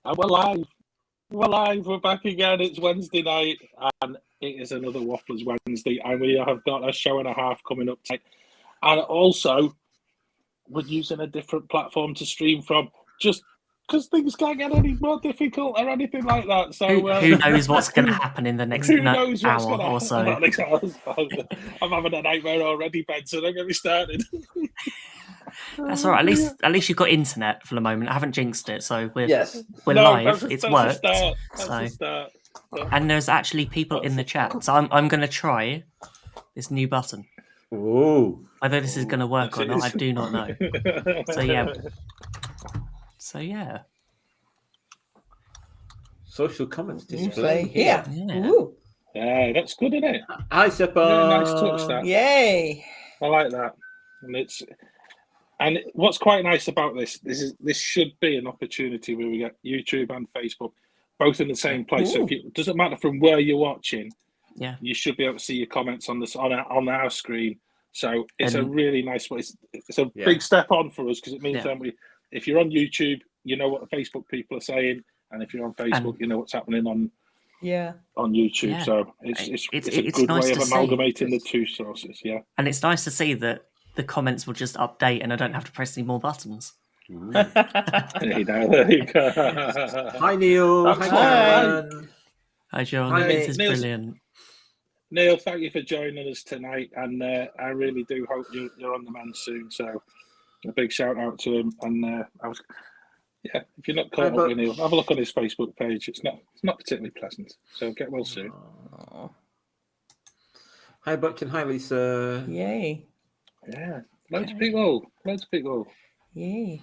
And we're live. We're live. We're back again. It's Wednesday night, and it is another Wafflers Wednesday, and we have got a show and a half coming up tonight. And also, we're using a different platform to stream from, just because things can't get any more difficult or anything like that. So who knows what's going to happen in the next hour or so? I'm having a nightmare already, Ben. So don't get me started. That's all right. At least you've got internet for the moment. I haven't jinxed it, so we're No, live. It's worked. That's a start. And there's actually people in the chat, so I'm going to try this new button. Ooh. Whether this is going to work or not, I do not know. So yeah. Social comments display here. Yeah, that's good, isn't it? Hi, Seppa. Really nice touch, that. Yay! I like that. And what's quite nice about this should be an opportunity where we get YouTube and Facebook both in the same place. So it doesn't matter from where you're watching. Yeah, you should be able to see your comments on our screen. So it's a really nice way. It's a big step on for us because it means that if you're on YouTube, you know what the Facebook people are saying, and if you're on Facebook, you know what's happening on YouTube. Yeah. So it's a good way of amalgamating the two sources. Yeah, and it's nice to see that the comments will just update, and I don't have to press any more buttons. There you go. Hi, Neil. Hi, John. This is brilliant. Neil, thank you for joining us tonight, and I really do hope you're on the mend soon. So, a big shout out to him. And if you're not caught up with Neil, have a look on his Facebook page. It's not particularly pleasant. So get well soon. Aww. Hi, Buck, and hi, Lisa. Yay! Yeah, loads of people. Yay!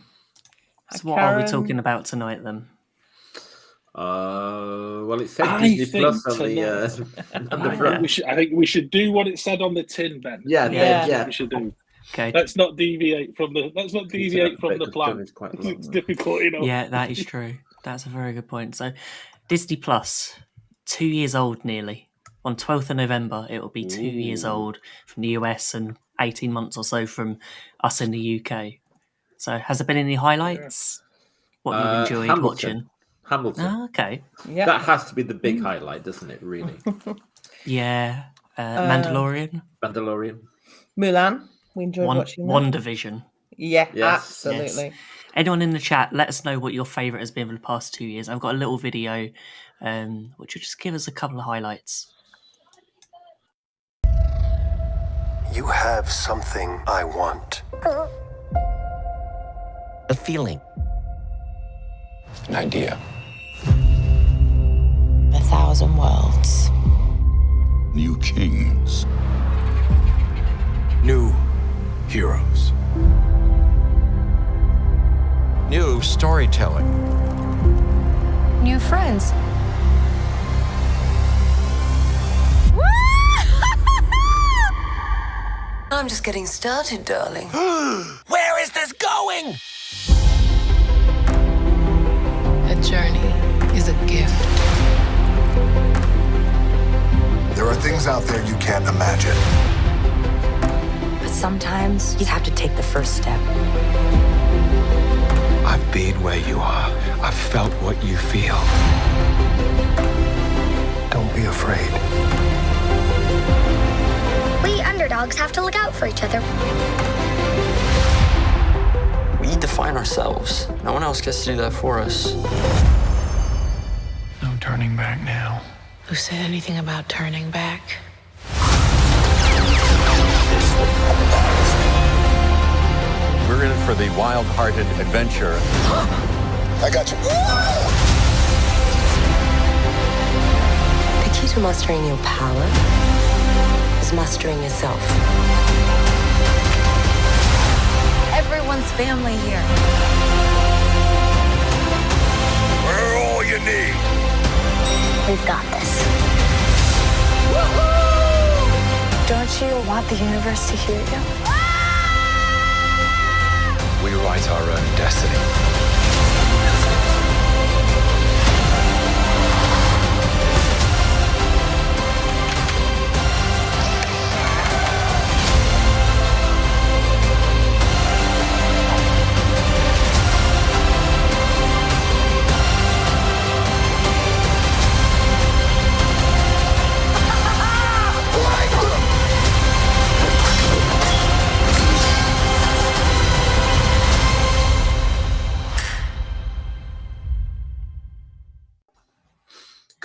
So, what are we talking about tonight then? Well, it said Disney Plus on the front. I think we should do what it said on the tin, Ben. Yeah. We should do. Okay. Let's not deviate from the plan. It's difficult, you know. Yeah, that is true. That's a very good point. So, Disney Plus, 2 years old nearly. On 12th of November, it will be 2 years old from the US and 18 months or so from us in the UK. So, has there been any highlights? What you've enjoyed watching? Hamilton. Oh, okay. Yeah. That has to be the big highlight, doesn't it, really? Yeah. Mandalorian. Mulan. We enjoyed watching that. WandaVision. Yeah, yes, absolutely. Yes. Anyone in the chat, let us know what your favourite has been for the past 2 years. I've got a little video which will just give us a couple of highlights. You have something I want. A feeling. An idea. 1,000 worlds. New kings. New heroes. New storytelling. New friends. I'm just getting started, darling. Where is this going? A journey is a gift. There are things out there you can't imagine. But sometimes you have to take the first step. I've been where you are. I've felt what you feel. Don't be afraid. We underdogs have to look out for each other. We define ourselves. No one else gets to do that for us. No turning back now. Who said anything about turning back? We're in it for the wild-hearted adventure. I got you. The key to mastering your power is mastering yourself. Everyone's family here. We're all you need. We've got this. Don't you want the universe to hear you? We write our own destiny.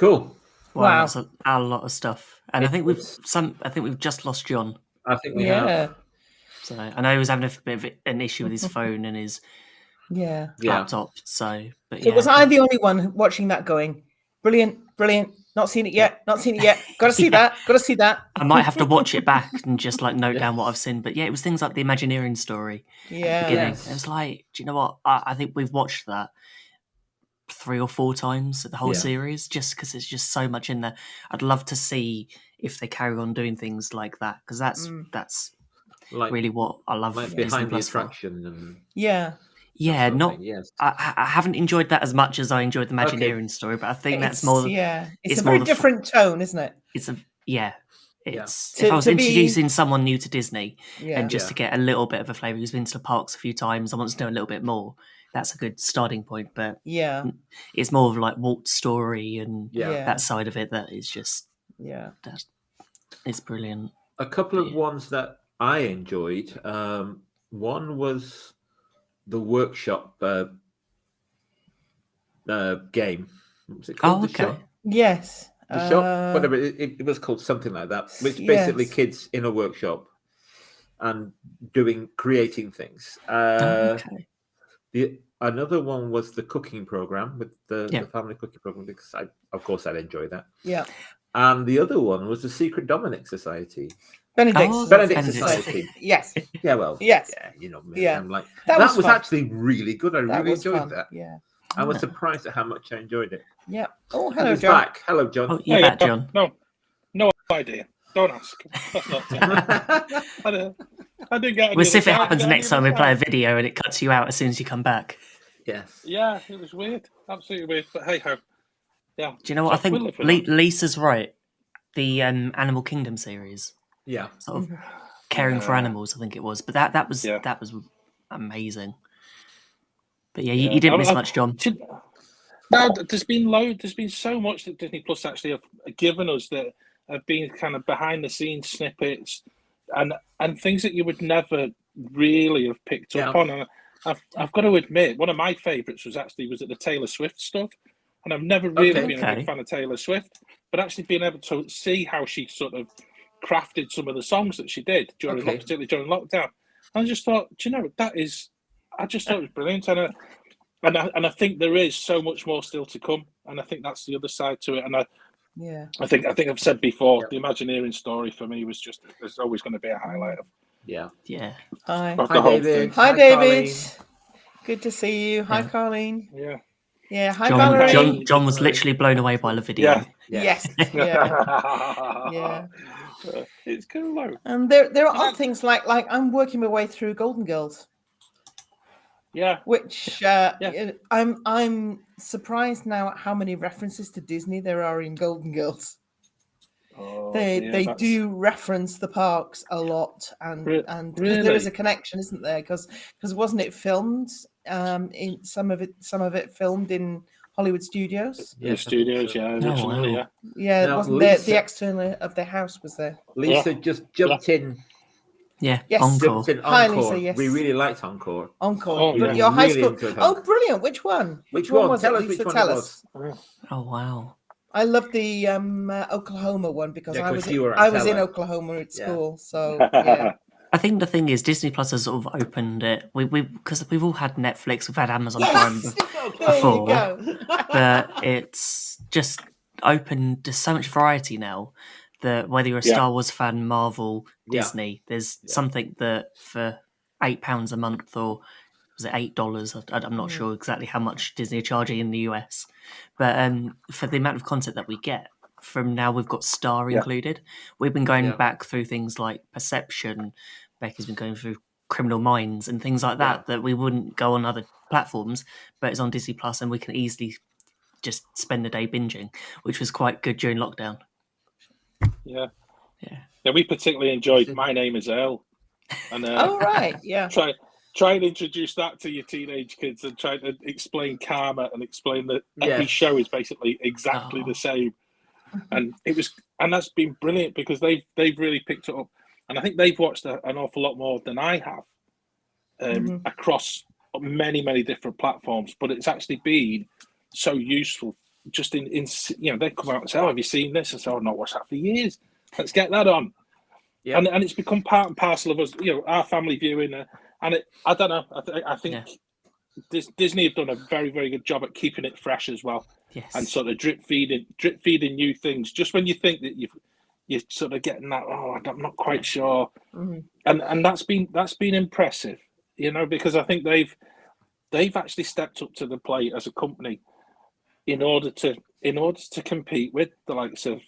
Cool. Wow. That's a lot of stuff. And I think we've just lost John. I think we have. So I know he was having a bit of an issue with his phone and his laptop. So was I the only one watching that going, brilliant, not seen it yet, gotta see that. I might have to watch it back and just like note down what I've seen. But yeah, it was things like the Imagineering story. Yeah. It was like, do you know what? I think we've watched that 3 or 4 times, the whole series, just because there's just so much in there. I'd love to see if they carry on doing things like that, because that's like, really what I love. Like behind the attraction and I haven't enjoyed that as much as I enjoyed the Imagineering story, but I think that's more. It's a very different tone, isn't it? It's if I was introducing someone new to Disney and just to get a little bit of a flavour, who's been to the parks a few times, I want to know a little bit more. That's a good starting point, but it's more of like Walt's story and that side of it that is just it's brilliant. A couple of ones that I enjoyed. One was the workshop game. What was it called? The Shop? Yes. The Shop? Whatever. It was called something like that. Which basically kids in a workshop and creating things. Another one was the cooking program with the family cooking program, because I'd enjoy that. Yeah. And the other one was the Secret Dominic Society. Benedict Society. Yes. Yeah, well. Yes. Yeah, you know, yeah. I'm like that was actually really good. I really enjoyed that. Yeah. I was surprised at how much I enjoyed it. Yeah. Oh, hello, John. Back. Hello, John. Oh, you're back, John. No idea. Don't ask. That's not I didn't get. We'll see if it happens next time we play a video and it cuts you out as soon as you come back. Yes. Yeah, it was weird. Absolutely weird. But hey ho. Yeah. Do you know what I think? Lisa's right. The Animal Kingdom series. Yeah. Sort of caring for animals, I think it was. But that was amazing. But yeah, you didn't miss much, John. No, there's been so much that Disney Plus actually have given us that have been kind of behind the scenes snippets and things that you would never really have picked up on. And I've got to admit, one of my favourites was the Taylor Swift stuff. And I've never really been a big fan of Taylor Swift, but actually being able to see how she sort of crafted some of the songs that she did particularly during lockdown. I just thought, do you know, I just thought it was brilliant. And I think there is so much more still to come. And I think that's the other side to it. And I think I've said before, the Imagineering story for me was there's always going to be a highlight of. Yeah. Hi, David. Hi, David. Good to see you. Hi, Colleen. Yeah. Yeah. Hi, Valerie. John was literally blown away by the video. Yeah. Yes. Yeah. It's cool though. And there are odd things like I'm working my way through Golden Girls. Yeah. Which I'm surprised now at how many references to Disney there are in Golden Girls. They do reference the parks a lot, and really? there is a connection, isn't there? Because wasn't it filmed in some of it filmed in Hollywood studios? Yeah, studios, originally, yeah. Now, wasn't there the external of the house was there? Lisa just jumped in. Yeah, yes. Encore. Hi, Lisa, yes. We really liked Encore. Oh, yeah. Your high school. Oh, brilliant! Which one? Which one was Tell it? us Lisa, which one tell it us. was. Oh wow! I love the Oklahoma one because I was in Oklahoma at school. So yeah. I think the thing is, Disney Plus has sort of opened it. Because we've all had Netflix, we've had Amazon Prime before, but it's just opened. There's so much variety now that whether you're a Star Wars fan, Marvel, Disney, there's something that for £8 a month, or was it $8? I'm not sure exactly how much Disney are charging in the US, but for the amount of content that we get. From now, we've got Star included. We've been going back through things like Perception. Becky's been going through Criminal Minds and things like that that we wouldn't go on other platforms, but it's on Disney Plus, and we can easily just spend a day binging, which was quite good during lockdown. Yeah. We particularly enjoyed My Name Is Earl, and try and introduce that to your teenage kids and try to explain karma and explain that every show is basically exactly the same. And that's been brilliant because they've really picked it up, and I think they've watched an awful lot more than I have across many different platforms. But it's actually been so useful just in they come out and say, "Oh, have you seen this?" And say, "Oh, I've not watched that for years. Let's get that on." Yeah. And it's become part and parcel of us, our family viewing. And I don't know. I think Disney have done a very, very good job at keeping it fresh as well. Yes. And sort of drip feeding new things. Just when you think that you're sort of getting that, I'm not quite sure. Mm-hmm. And that's been impressive, because I think they've actually stepped up to the plate as a company in order to compete with the likes of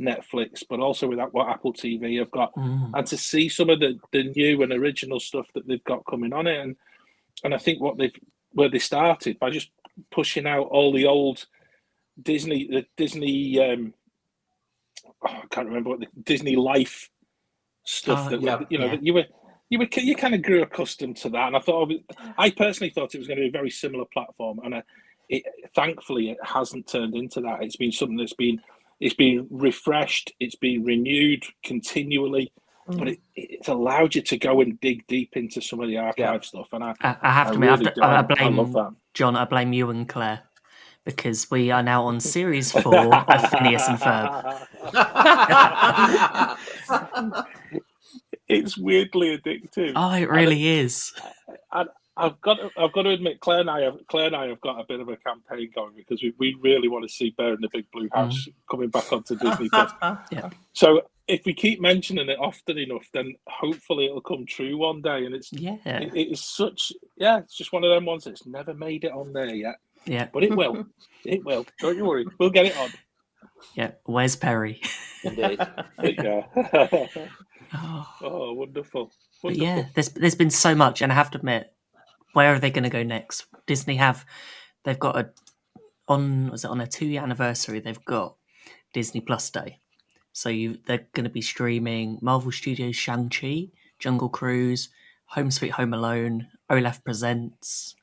Netflix, but also with what Apple TV have got, and to see some of the new and original stuff that they've got coming on it, and I think where they started by just pushing out all the old Disney, I can't remember what the Disney Life stuff that you kind of grew accustomed to that, and I personally thought it was going to be a very similar platform, and thankfully it hasn't turned into that. It's been something that's been. It's been refreshed, it's been renewed continually, but it's allowed you to go and dig deep into some of the archive stuff. And I have to admit, I love that. John, I blame you and Claire, because we are now on series 4 of Phineas and Ferb. It's weirdly addictive. Oh, it really is. I've got to admit, Claire and I have got a bit of a campaign going, because we really want to see Bear in the Big Blue House coming back onto Disney Plus. Yeah. So if we keep mentioning it often enough, then hopefully it'll come true one day. And it's just one of them ones that's never made it on there yet. Yeah, but it will. It will. Don't you worry. We'll get it on. Yeah. Where's Perry? Indeed. Yeah. Oh, wonderful. But yeah, there's been so much, and I have to admit, where are they going to go next? Disney they've got on their 2-year anniversary, they've got Disney Plus Day. So they're going to be streaming Marvel Studios' Shang-Chi, Jungle Cruise, Home Sweet Home Alone, Olaf Presents.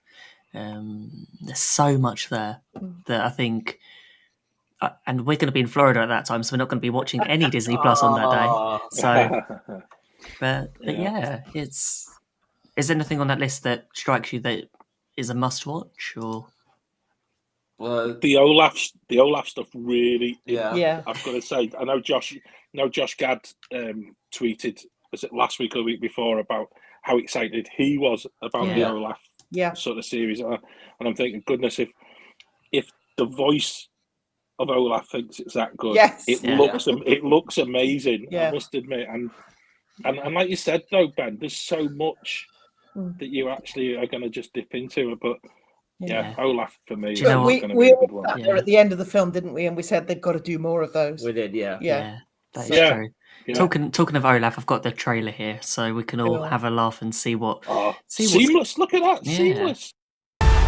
There's so much there that I think, and we're going to be in Florida at that time, so we're not going to be watching any Disney Plus on that day. So, but yeah, is there anything on that list that strikes you that is a must-watch, or? Well, the Olaf stuff really. Yeah. I've got to say, I know Josh Gad tweeted, was it last week or the week before, about how excited he was about the Olaf sort of series, and I'm thinking, goodness, if the voice of Olaf thinks it's that good, it looks amazing. I must admit, and like you said though, Ben, there's so much that you actually are going to just dip into it, but Olaf for me is going to be a good one. There at the end of the film, didn't we? And we said they've got to do more of those. We did, yeah. That is true. Yeah. Talking of Olaf, I've got the trailer here, so we can all have a laugh and see what. Seamless! Look at that, seamless.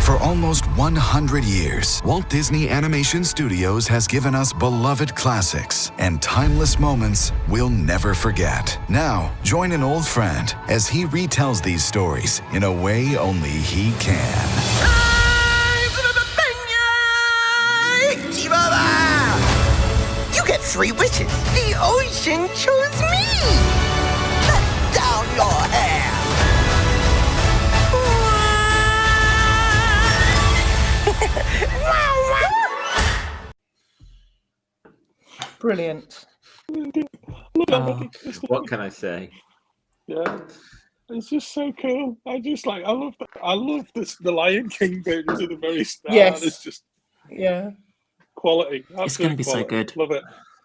For almost 100 years, Walt Disney Animation Studios has given us beloved classics and timeless moments we'll never forget. Now, join an old friend as he retells these stories in a way only he can. You get 3 wishes. The ocean chose me. Let down your hair. Brilliant. What can I say? Yeah, it's just so cool. I love this. The Lion King bit to the very start. Yes, it's just It's quality. going to be so good. Love it.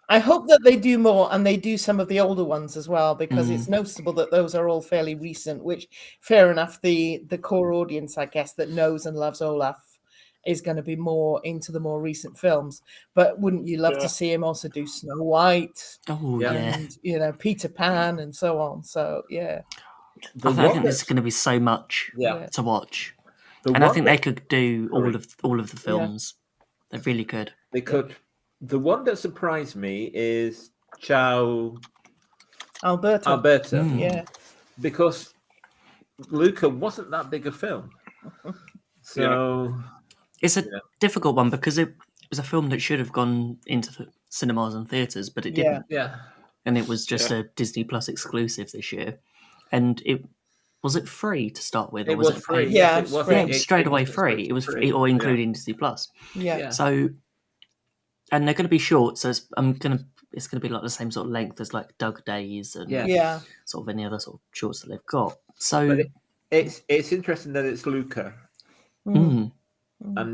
I hope that they do more, and they do some of the older ones as well, because it's noticeable that those are all fairly recent. Which, fair enough, the core audience, I guess, that knows and loves Olaf is going to be more into the more recent films. But wouldn't you love to see him also do Snow White? Oh, and Peter Pan and so on. So I think there's going to be so much to watch, and I think they could do all of the films. They're really good. They could. The one that surprised me is Alberta. Because Luca wasn't that big a film. So it's a difficult one, because it was a film that should have gone into the cinemas and theatres, but it didn't. And it was just a Disney Plus exclusive this year. And was it free to start with? It was free. Yeah, it was straight away free. It was free, or including Disney Plus. Yeah. So And they're going to be short, so it's going to be like the same sort of length as like Doug Days and sort of any other sort of shorts that they've got. So but it's interesting that it's Luca and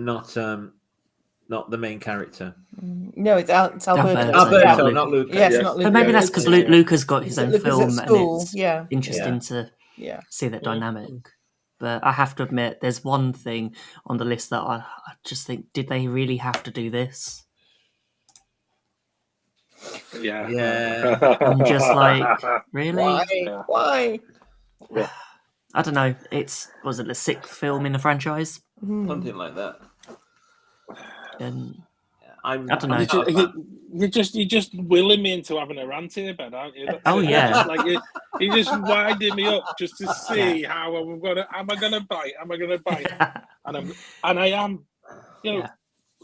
not the main character. No, it's Alberto. Alberto, not Luca. Yes, not Luca. But maybe that's because Luca's got his own film, and it's interesting to see that dynamic. But I have to admit, there's one thing on the list that I just think, did they really have to do this? Yeah. I'm just like, really? Why? Yeah. I don't know. Was it the 6th film in the franchise? Something like that. And I don't know. You're just willing me into having a rant here, Ben, aren't you? Yeah. You're just winding me up just to see how am I gonna bite? And I am.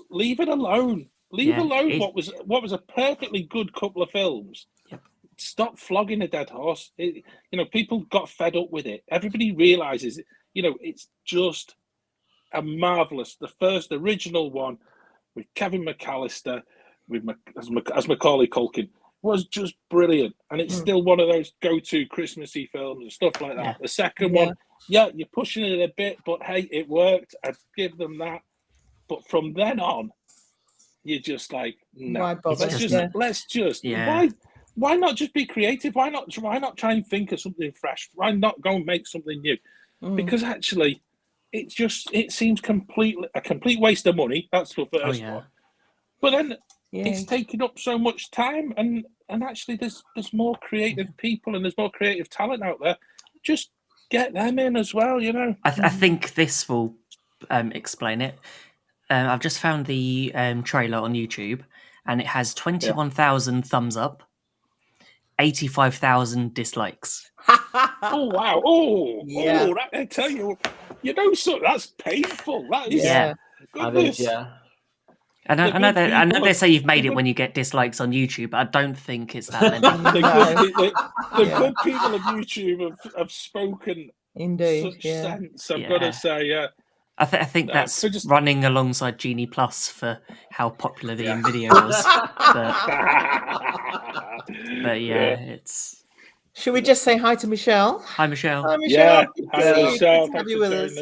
Leave it alone. Leave alone what was a perfectly good couple of films. Yep. Stop flogging a dead horse. People got fed up with it. Everybody realizes, it's just a marvelous. The first original one with Kevin McAllister, as Macaulay Culkin, was just brilliant, and it's still one of those go-to Christmassy films and stuff like that. Yeah. The second one, you're pushing it a bit, but hey, it worked. I'd give them that. But from then on, you're just like, no. Why bother? Let's just. Why not just be creative? Why not try and think of something fresh? Why not go and make something new? Because actually, it seems a complete waste of money. That's the first one. But then it's taking up so much time, and actually there's more creative people and there's more creative talent out there. Just get them in as well, I think this will explain it. I've just found the trailer on YouTube, and it has 21,000 thumbs up, 85,000 dislikes. Oh wow! I tell you, so that's painful. That is, goodness. And I know they say you've made it when you get dislikes on YouTube, but I don't think it's that many. The good people of YouTube have spoken such sense. I've got to say, I think that's just running alongside Genie Plus for how popular the video was. But it's. Should we just say hi to Michelle? Hi, Michelle. Hi, Michelle. Hi, Michelle. Good to have you with us.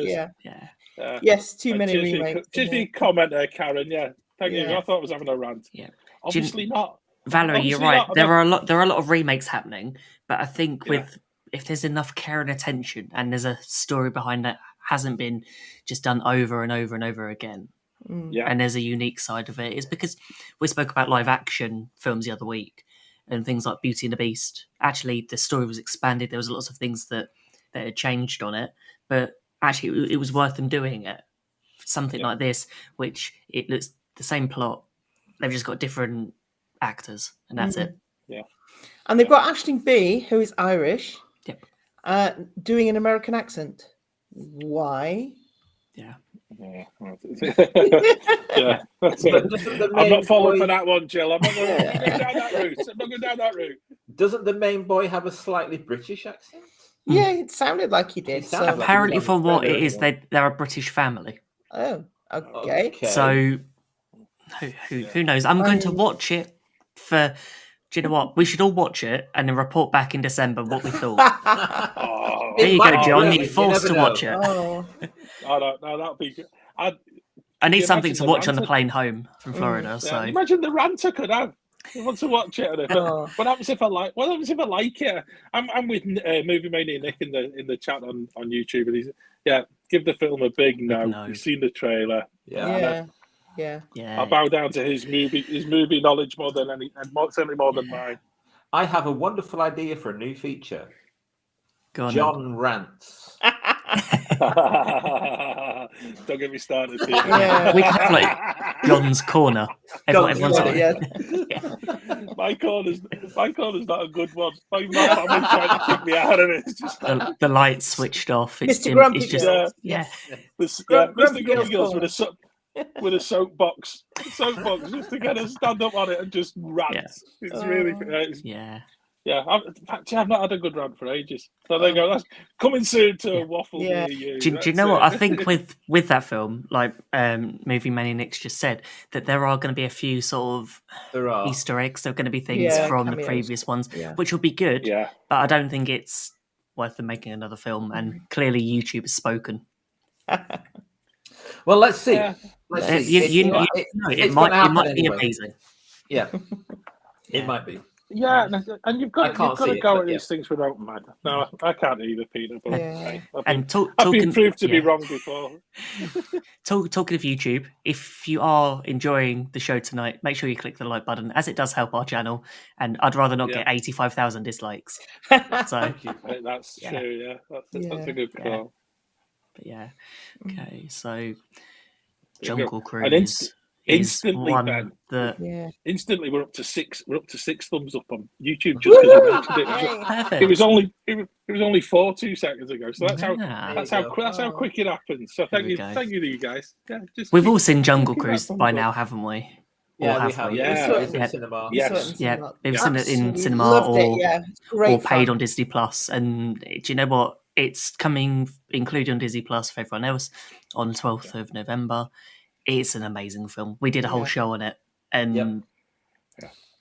Yes, too many remakes. Just the comment there, Karen. Yeah, thank you. I thought I was having a rant. Yeah, obviously not. Valerie, you're right. There are a lot of remakes happening, but I think if there's enough care and attention, and there's a story behind that hasn't been just done over and over and over again, and there's a unique side of it. It's because we spoke about live action films the other week and things like Beauty and the Beast. Actually, the story was expanded. There was lots of things that had changed on it, but actually it was worth them doing it. Something like this, which it looks the same plot, they've just got different actors, and that's it. Yeah. And they've got Aisling B, who is Irish, doing an American accent. Why? Yeah. I'm not falling for that one, Jill. I'm not going down that route. Doesn't the main boy have a slightly British accent? Yeah, it sounded like he did. So apparently, for what it is, they're a British family. Oh, okay. So who knows? I'm going to watch it for. Do you know what? We should all watch it and then report back in December what we thought. There you go, John. You're forced to watch it. No, that'll be good. I need something to watch on the plane home from Florida. So imagine the rant I could have. I want to watch it. What happens if I like? What happens if I like it? I'm with Movie Mania Nick in the chat on YouTube, and he's give the film a big no. You've seen the trailer. Yeah. I bow down to his movie knowledge more than certainly more than mine. I have a wonderful idea for a new feature. Go on, John rants. Don't get me started. We can have like John's corner. Everyone's My corner's not a good one. My family's trying to kick me out of it. It's just the lights switched off. Mr. Grumpy it's just Mr. Grumpy Girls with a soapbox just to kind of stand up on it and just rant. It's really Yeah, I've not had a good rant for ages. So there you go. That's coming soon to a Waffle near you. Do you know what? I think with that film, like Movie Maniacs just said, that there are going to be a few sort of Easter eggs. There are going to be things from the previous ones, which will be good. Yeah. But I don't think it's worth them making another film. And clearly YouTube has spoken. Well, let's see. Let's see. It might be amazing. Yeah. It might be. Yeah, and you've got to go at these things with open mind. No, I can't either, Peter. But I've been proved to be wrong before. Talking of YouTube, if you are enjoying the show tonight, make sure you click the like button, as it does help our channel. And I'd rather not get 85,000 dislikes. So Thank you. That's true. Yeah, that's a good call. But okay. So Jungle Cruise. Instantly, Ben. Instantly, we're up to six. We're up to 6 thumbs up on YouTube just because you mentioned it. It was only 4 2 seconds ago. So that's how quick it happens. So thank you to you guys. Yeah, we've all seen Jungle Cruise by now, haven't we? Yeah, we have. Yeah, cinema. Yes. Yeah, they've seen it in cinema or paid on Disney Plus. And do you know what? It's coming, included on Disney Plus for everyone else, on the 12th of November. It's an amazing film. We did a whole show on it, and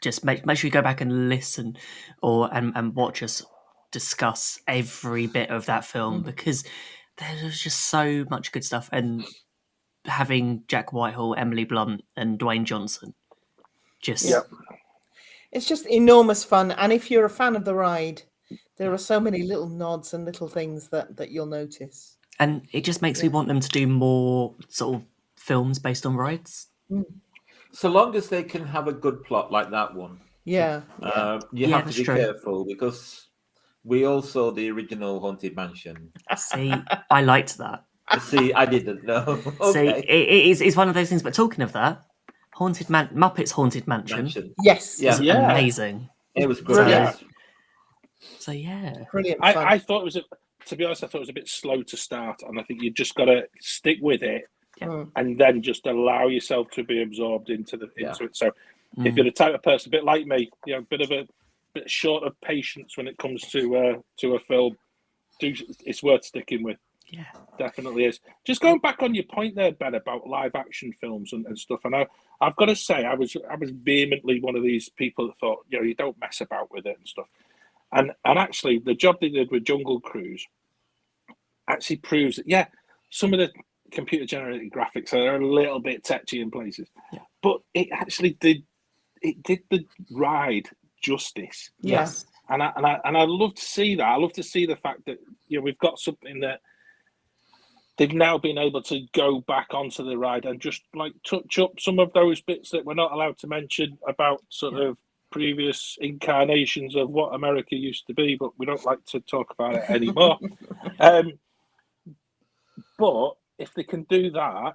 just make sure you go back and listen, and watch us discuss every bit of that film because there's just so much good stuff. And having Jack Whitehall, Emily Blunt, and Dwayne Johnson, it's just enormous fun. And if you're a fan of the ride, there are so many little nods and little things that you'll notice. And it just makes me want them to do more sort of films based on rides. So long as they can have a good plot like that one. You have to be careful because we all saw the original Haunted Mansion. See, I liked that. See, I didn't know. Okay. See, it's one of those things. But talking of that, Muppets Haunted Mansion. Yes. Yeah. Amazing. It was brilliant. So brilliant. I thought it was to be honest, I thought it was a bit slow to start, and I think you just got to stick with it. And then just allow yourself to be absorbed into it. So if you're the type of person, a bit like me, a bit short of patience when it comes to a film, it's worth sticking with. Yeah, definitely is. Just going back on your point there, Ben, about live action films and stuff. I know I've got to say I was vehemently one of these people that thought you don't mess about with it and stuff. And actually, the job they did with Jungle Cruise actually proves that some of the computer generated graphics are a little bit touchy in places, but it actually did the ride justice. Yes, and I love to see that. I love to see the fact that we've got something that they've now been able to go back onto the ride and just like touch up some of those bits that we're not allowed to mention about sort of previous incarnations of what America used to be, but we don't like to talk about it anymore. But if they can do that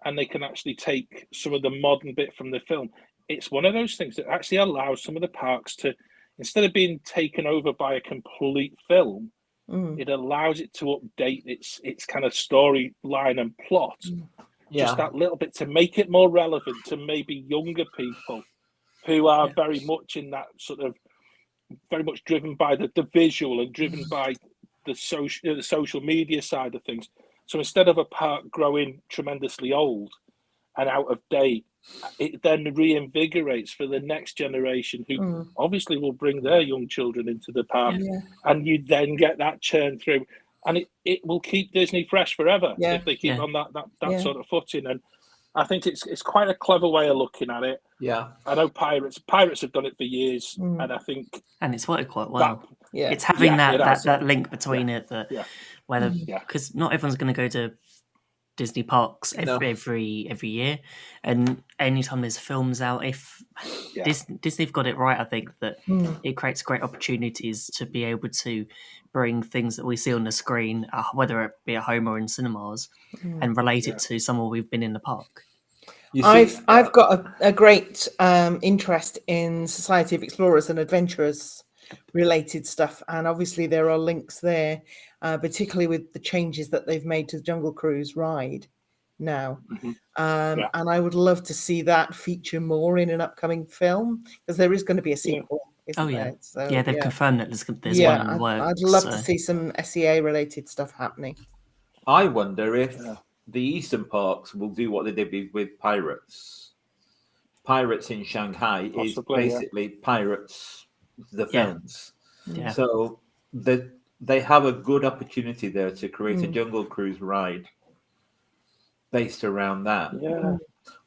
and they can actually take some of the modern bit from the film, it's one of those things that actually allows some of the parks to, instead of being taken over by a complete film, it allows it to update its kind of storyline and plot. Just that little bit to make it more relevant to maybe younger people who are very much in that sort of, very much driven by the visual and driven by the social media side of things. So instead of a park growing tremendously old and out of date, it then reinvigorates for the next generation who obviously will bring their young children into the park, and you then get that churn through, and it will keep Disney fresh forever if they keep on that sort of footing. And I think it's quite a clever way of looking at it. Yeah, I know Pirates have done it for years, and I think it's worked quite well. It's having that link between it because not everyone's going to go to Disney parks every year, and anytime there's films out, if Disney've got it right, I think that it creates great opportunities to be able to bring things that we see on the screen, whether it be at home or in cinemas, and relate it to somewhere we've been in the park. I've got a great interest in Society of Explorers and Adventurers related stuff, and obviously there are links there, particularly with the changes that they've made to the Jungle Cruise ride now. And I would love to see that feature more in an upcoming film, because there is going to be a sequel isn't there? So, they've confirmed that there's one in the works. I'd love to see some SEA related stuff happening. I wonder if the Eastern parks will do what they did with Pirates. Pirates in Shanghai is basically Pirates, the films. Yeah. So they have a good opportunity there to create a Jungle Cruise ride based around that. Yeah.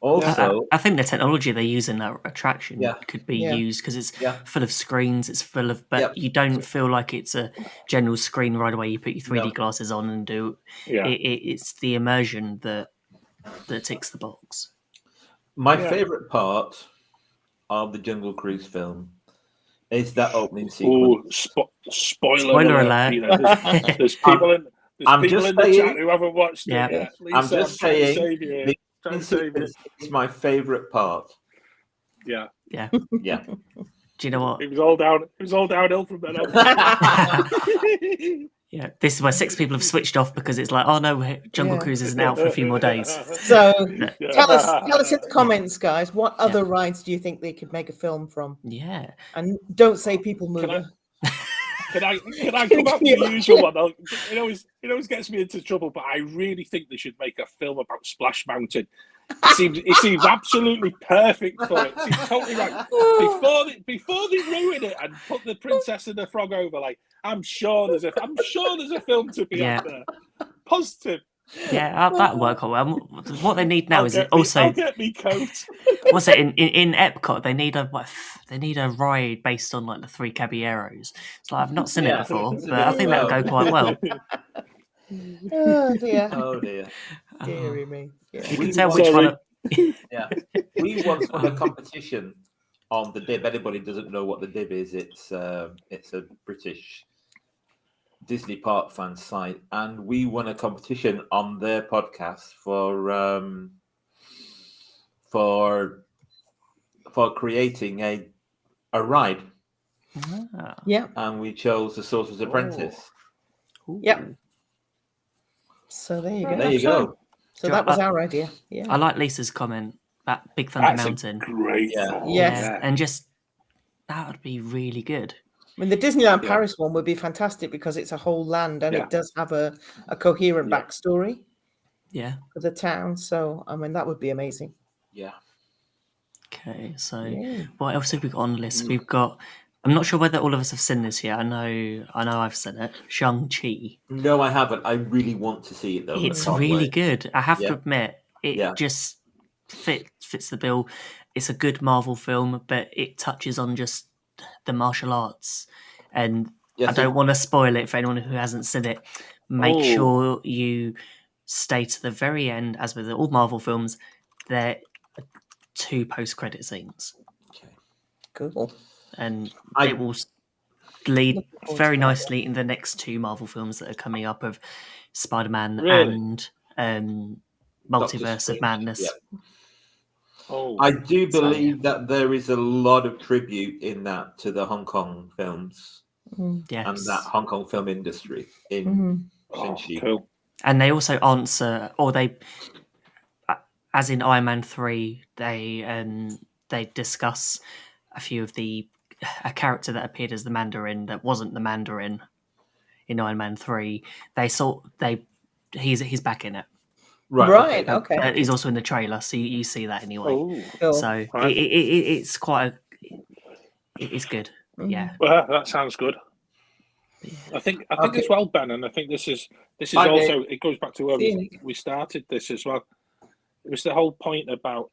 Also, I think the technology they use in that attraction could be used because it's full of screens. It's full of, but you don't feel like it's a general screen right away. You put your 3D glasses on and do. It's the immersion that ticks the box. My favorite part of the Jungle Cruise film is that opening sequence. Spoiler alert! You know, there's people in the chat who haven't watched it yet. I'm just saying. It's my favorite part. Yeah. Yeah. Yeah. Do you know what? It was all downhill from then on. Yeah, this is where 6 people have switched off because it's like, oh no, Jungle Cruise isn't out for a few more days. So tell us in the comments, guys, what other rides do you think they could make a film from? Yeah. And don't say People Mover. Can I come up with the usual one? It always gets me into trouble, but I really think they should make a film about Splash Mountain. It seems absolutely perfect for it. It seems totally right. Before they ruin it and put the Princess and the Frog over, like I'm sure there's a film to be out there. Positive. Yeah, that'll work quite well. What they need now I'll get me coat. What's it in Epcot? They need a ride based on like the 3 Caballeros. It's like I've not seen it before, but I think that'll go quite well. Oh dear! Oh dear! Deary me! Yeah. You can tell which one. We once won a competition on the DIB. Anybody doesn't know what the DIB is? It's a British Disney Park fan site, and we won a competition on their podcast for creating a ride. Yeah, and we chose The Sorcerer's Apprentice. Yep. So there you go. There you go. So that was our idea. Yeah. I like Lisa's comment. That Big Thunder Mountain. Great. Yes. And just that would be really good. I mean, the Disneyland Paris one would be fantastic because it's a whole land and it does have a coherent backstory. Yeah. For the town. So, I mean, that would be amazing. Yeah. Okay. So, what else have we got on the list? We've got. I'm not sure whether all of us have seen this yet. I know I've seen it. Shang-Chi. No, I haven't. I really want to see it though. It's really good. I have to admit, it just fits the bill. It's a good Marvel film, but it touches on just the martial arts. And I don't want to spoil it for anyone who hasn't seen it. Make sure you stay to the very end, as with all Marvel films, there are 2 post-credit scenes. Okay. Cool. And it will lead very nicely in the next 2 Marvel films that are coming up of Spider-Man and Multiverse of Madness. Yeah. I do believe that there is a lot of tribute in that to the Hong Kong films and that Hong Kong film industry in Shang-Chi. Cool. And they also answer, or they, as in Iron Man 3, they discuss a few of a character that appeared as the Mandarin that wasn't the Mandarin in Iron Man 3. He's back in it. Right. Okay. He's also in the trailer, so you see that anyway. Cool. So it's quite it's good. Yeah. Well, that sounds good. I think as well, Ben, and I think this is also it goes back to where we started this as well. It was the whole point about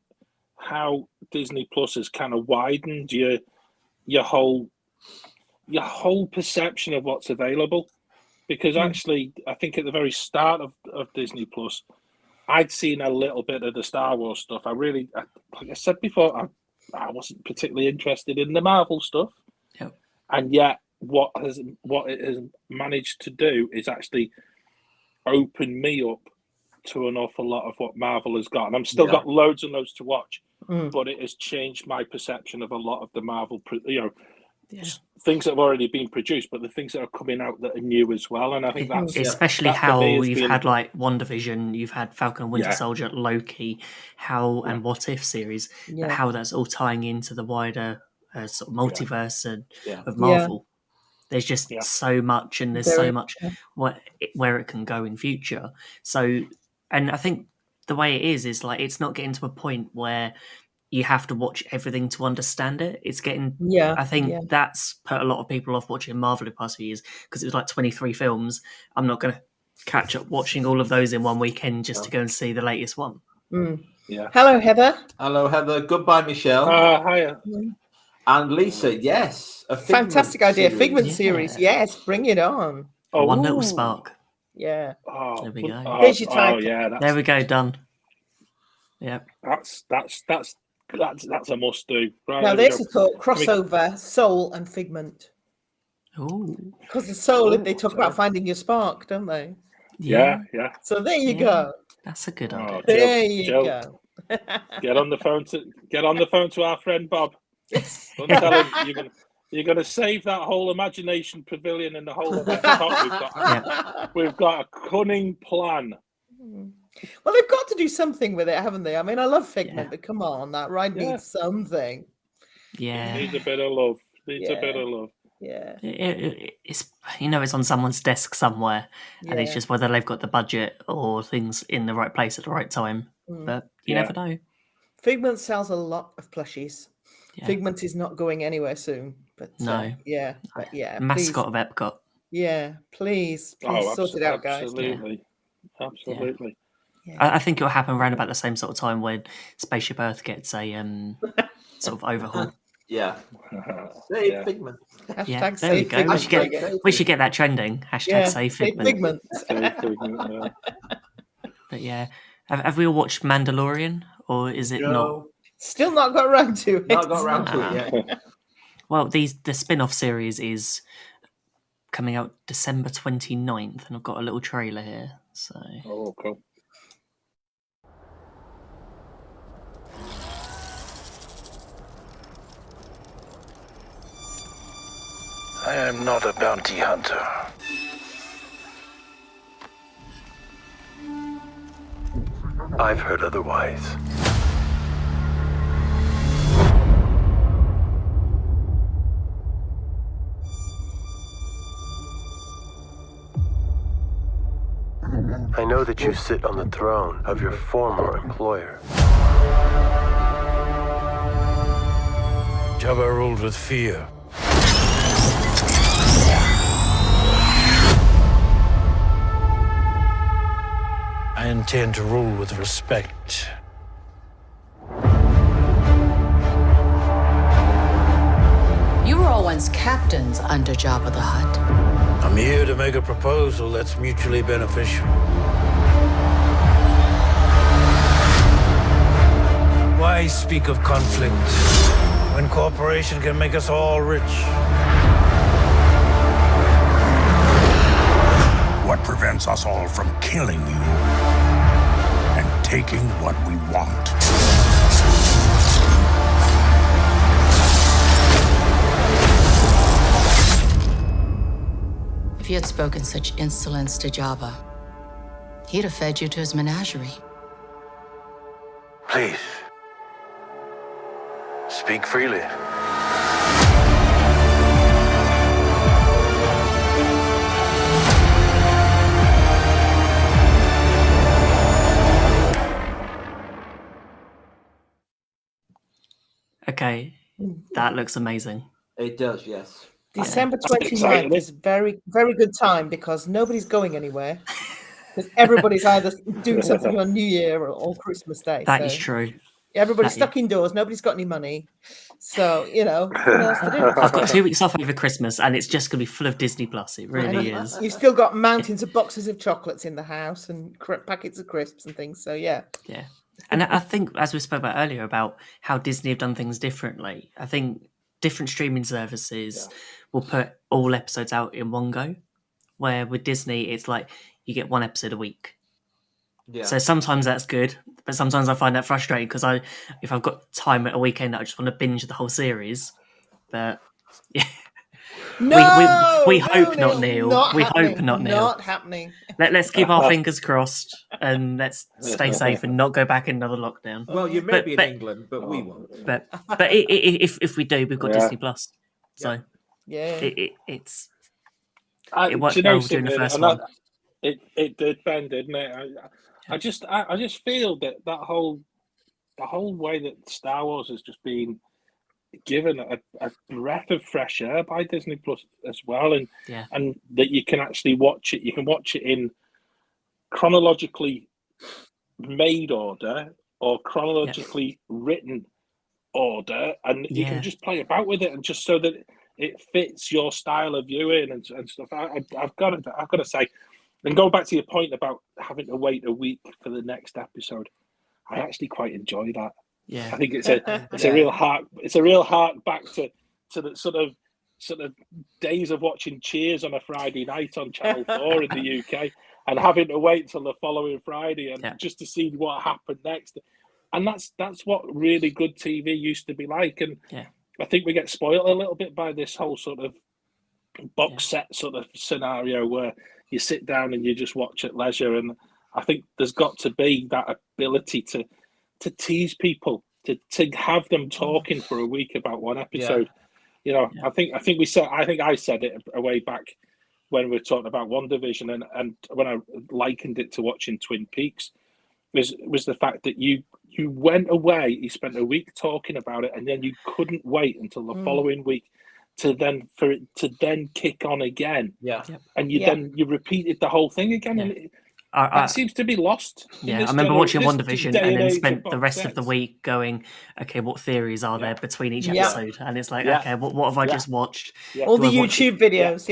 how Disney Plus has kind of widened your whole perception of what's available, because actually I think at the very start of Disney Plus, I'd seen a little bit of the Star Wars stuff. Like I said before, I wasn't particularly interested in the Marvel stuff, and yet what it has managed to do is actually open me up to an awful lot of what Marvel has got, and I'm still got loads and loads to watch. But it has changed my perception of a lot of the Marvel, things that have already been produced, but the things that are coming out that are new as well. And I think that's especially how you've had like WandaVision, you've had Falcon and Winter Soldier, Loki, and What If series, how that's all tying into the wider sort of multiverse of Marvel. There's just so much, and there's so much where it can go in future. So, and I think the way it is like it's not getting to a point where you have to watch everything to understand it. It's getting, I think that's put a lot of people off watching Marvel the past few years because it was like 23 films. I'm not going to catch up watching all of those in one weekend just to go and see the latest one. Yeah. Hello, Heather. Hello, Heather. Goodbye, Michelle. Hiya. And Lisa, yes. A fantastic idea. Figment series. Yes, bring it on. One little spark. Yeah. There we go. There's your title. There we go. Done. Yeah. That's a must do. Right, now there's a thought crossover Soul and Figment. Oh. Because the Soul, they talk about finding your spark, don't they? Yeah. So there you go. That's a good idea. There you go. Get on the phone to our friend Bob. Don't tell him you're going to save that whole imagination pavilion and the whole of that. We've got a cunning plan. Well, they've got to do something with it, haven't they? I mean, I love Figment, but come on, that ride needs something. Yeah, it needs a bit of love. A bit of love. Yeah, it's it's on someone's desk somewhere, and it's just whether they've got the budget or things in the right place at the right time. But you never know. Figment sells a lot of plushies. Figment is not going anywhere soon. But no, mascot of Epcot. Yeah, please sort it out, guys. Absolutely. Yeah. I think it'll happen around about the same sort of time when Spaceship Earth gets a sort of overhaul. Yeah. Save Figment. Hashtag there we go. Figment. We should get that trending. Hashtag save Figment. But yeah. Have we all watched Mandalorian? Or is it not? Still not got around to it. Not got around to it yet. Well, the spin-off series is coming out December 29th, and I've got a little trailer here. So. Oh, cool. I am not a bounty hunter. I've heard otherwise. I know that you sit on the throne of your former employer. Jabba ruled with fear. I intend to rule with respect. You were all once captains under Jabba the Hutt. I'm here to make a proposal that's mutually beneficial. Why speak of conflict when cooperation can make us all rich? What prevents us all from killing you and taking what we want? If you had spoken such insolence to Jabba, he'd have fed you to his menagerie. Please, speak freely. Okay, that looks amazing. It does, yes. December 29th is very, very good time because nobody's going anywhere. Because everybody's either doing something on New Year or Christmas Day. That is true. Everybody's stuck indoors. Nobody's got any money. So, what else to do? I've got 2 weeks off over Christmas and it's just going to be full of Disney Plus. It really is. You've still got mountains of boxes of chocolates in the house and packets of crisps and things. So, yeah. Yeah. And I think, as we spoke about earlier, about how Disney have done things differently, I think different streaming services will put all episodes out in one go, where with Disney, it's like you get 1 episode a week. Yeah. So sometimes that's good, but sometimes I find that frustrating because if I've got time at a weekend, I just want to binge the whole series. But yeah, No, we hope not, Neil. We hope not, Neil. Not happening. Let's keep our fingers crossed and let's stay safe and not go back in another lockdown. Well, you may be in England, but we won't. But if we do, we've got Disney Plus, so it's it worked well during the first one. It did, Ben, didn't it? I just feel that the whole way that Star Wars has just been given a breath of fresh air by Disney Plus as well, and that you can actually watch it. You can watch it in chronologically made order or chronologically written order, and you can just play about with it, and just so that it fits your style of viewing and stuff. I've got to say, and go back to your point about having to wait a week for the next episode, I actually quite enjoy that. Yeah, I think it's a real hark back to the sort of days of watching Cheers on a Friday night on Channel 4 in the UK, and having to wait till the following Friday and just to see what happened next. And that's what really good TV used to be like. And I think we get spoiled a little bit by this whole sort of box set sort of scenario where you sit down and you just watch at leisure. And I think there's got to be that ability to tease people, to have them talking for a week about one episode. You know, I think I said it a way back when we were talking about WandaVision, and when I likened it to watching Twin Peaks, was the fact that you went away, you spent a week talking about it, and then you couldn't wait until the following week for it to kick on again. And you repeated the whole thing again, and that seems to be lost. Yeah, I remember watching WandaVision and then spent the rest of the week going, okay, what theories are there between each episode? And it's like, okay, what have I just watched? All the YouTube videos,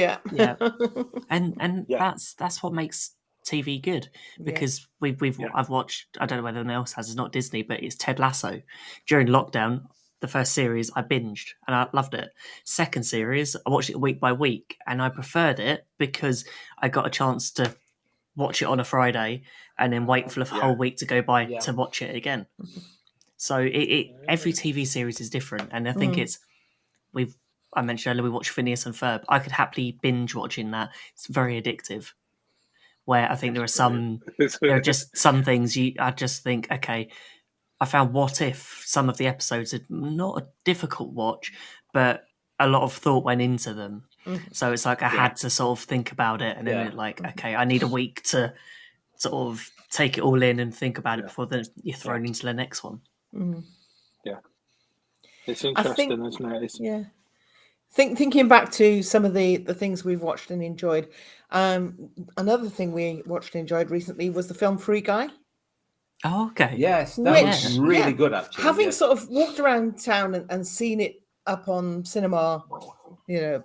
and that's what makes TV good, because I've watched, I don't know whether anyone else has, it's not Disney, but it's Ted Lasso. During lockdown, the first series I binged and I loved it. Second series, I watched it week by week, and I preferred it because I got a chance to watch it on a Friday and then wait for the whole week to go by to watch it again. So every TV series is different, and I think I mentioned earlier we watched Phineas and Ferb. I could happily binge watching that. It's very addictive. Where I think there are just some things I just think, okay, I found What If, some of the episodes are not a difficult watch, but a lot of thought went into them. So it's like I had to sort of think about it, and then okay, I need a week to sort of take it all in and think about it before then you're thrown into the next one. Yeah, it's interesting, isn't it? Thinking back to some of the things we've watched and enjoyed, another thing we watched and enjoyed recently was the film Free Guy. Oh, okay. Yes, that was really good, actually. Having sort of walked around town and seen it up on cinema,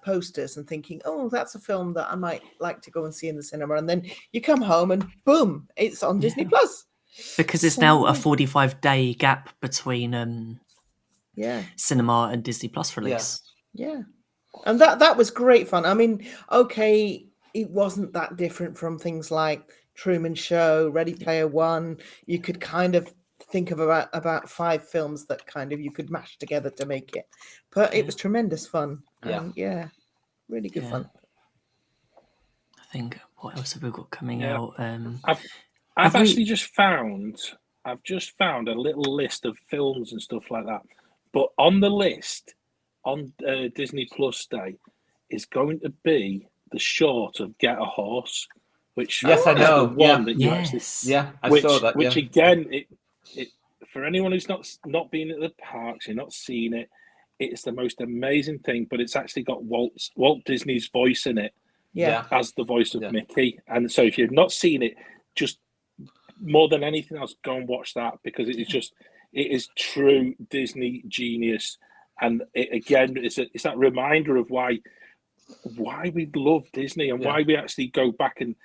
posters, and thinking, oh, that's a film that I might like to go and see in the cinema. And then you come home and boom, it's on Disney Plus. Because it's now a 45-day gap between cinema and Disney Plus release. Yeah. And that was great fun. I mean, okay, it wasn't that different from things like Truman Show, Ready Player One. You could kind of think of about 5 films that kind of you could mash together to make it. But it was tremendous fun. Really good fun. I think, what else have we got coming out? I've actually just found a little list of films and stuff like that. But on the list on Disney Plus Day is going to be the short of Get a Horse, which I know the one that you actually I saw that. Which again, it for anyone who's not been at the parks, you're not seeing it. It's the most amazing thing, but it's actually got Walt Disney's voice in it, as the voice of Mickey. And so if you've not seen it, just more than anything else, go and watch that, because it is true Disney genius. And it's that reminder of why we love Disney and why we actually go back and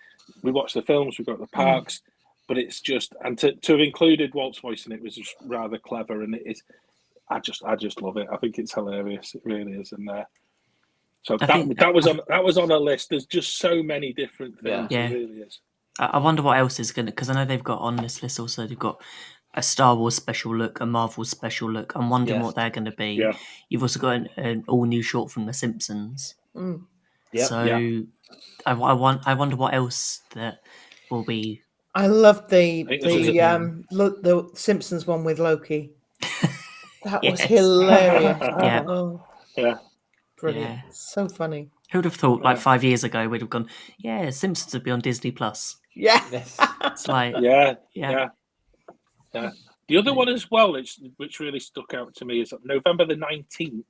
we watch the films, we go to the parks. But it's just, and to have included Walt's voice in it was just rather clever, and it is. I just love it. I think it's hilarious. It really is, and so that was on a list. There's just so many different things. It really is. I wonder what else is going to, because I know they've got on this list also. They've got a Star Wars special look, a Marvel special look. I'm wondering what they're going to be. You've also got an all new short from The Simpsons. Yep. So I wonder what else that will be. I loved the Simpsons one with Loki. That was hilarious. Yeah. Oh, yeah. Brilliant. Yeah. So funny. Who would have thought, like 5 years ago, we'd have gone, yeah, Simpsons would be on Disney Plus. Yeah. It's like, yeah. The other one as well, which really stuck out to me, is that November the 19th,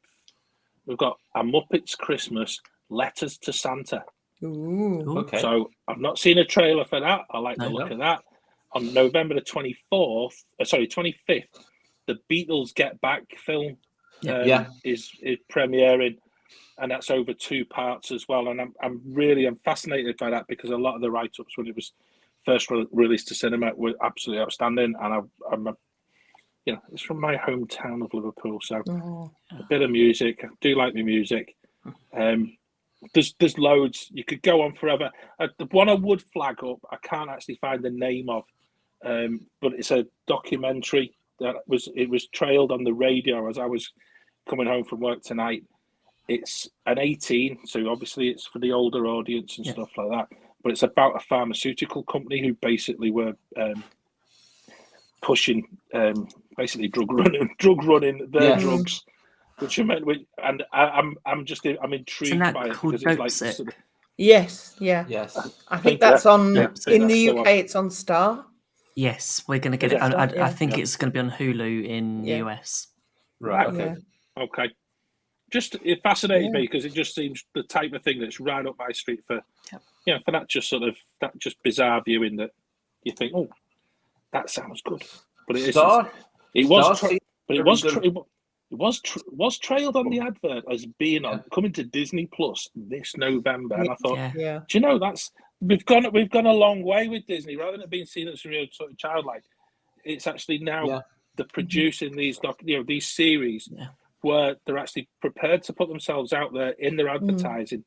we've got A Muppets Christmas, Letters to Santa. Ooh. Okay. So I've not seen a trailer for that. I like the look of that. On November the 25th, the Beatles Get Back film is premiering, and that's over 2 parts as well. And I'm fascinated by that because a lot of the write-ups when it was first released to cinema were absolutely outstanding. And I'm it's from my hometown of Liverpool, so a bit of music. I do like the music. There's loads. You could go on forever. The one I would flag up, I can't actually find the name of, but it's a documentary that was trailed on the radio as I was coming home from work tonight. It's an 18, so obviously it's for the older audience and stuff like that. But it's about a pharmaceutical company who basically were pushing, basically drug running their drugs. Which I meant, and I'm intrigued by it because it's like sort of, yes. I think that's on in the UK. One. It's on Star. Yes, we're going to get it. I think it's going to be on Hulu in the US. Right. Okay. It fascinated me because it just seems the type of thing that's right up my street for for that just bizarre viewing that you think, oh, that sounds good, but it isn't. It was trailed on the advert as being coming to Disney Plus this November, and I thought, do you know we've gone a long way with Disney rather than it being seen as real sort of childlike. It's actually now they're producing these these series where they're actually prepared to put themselves out there in their advertising.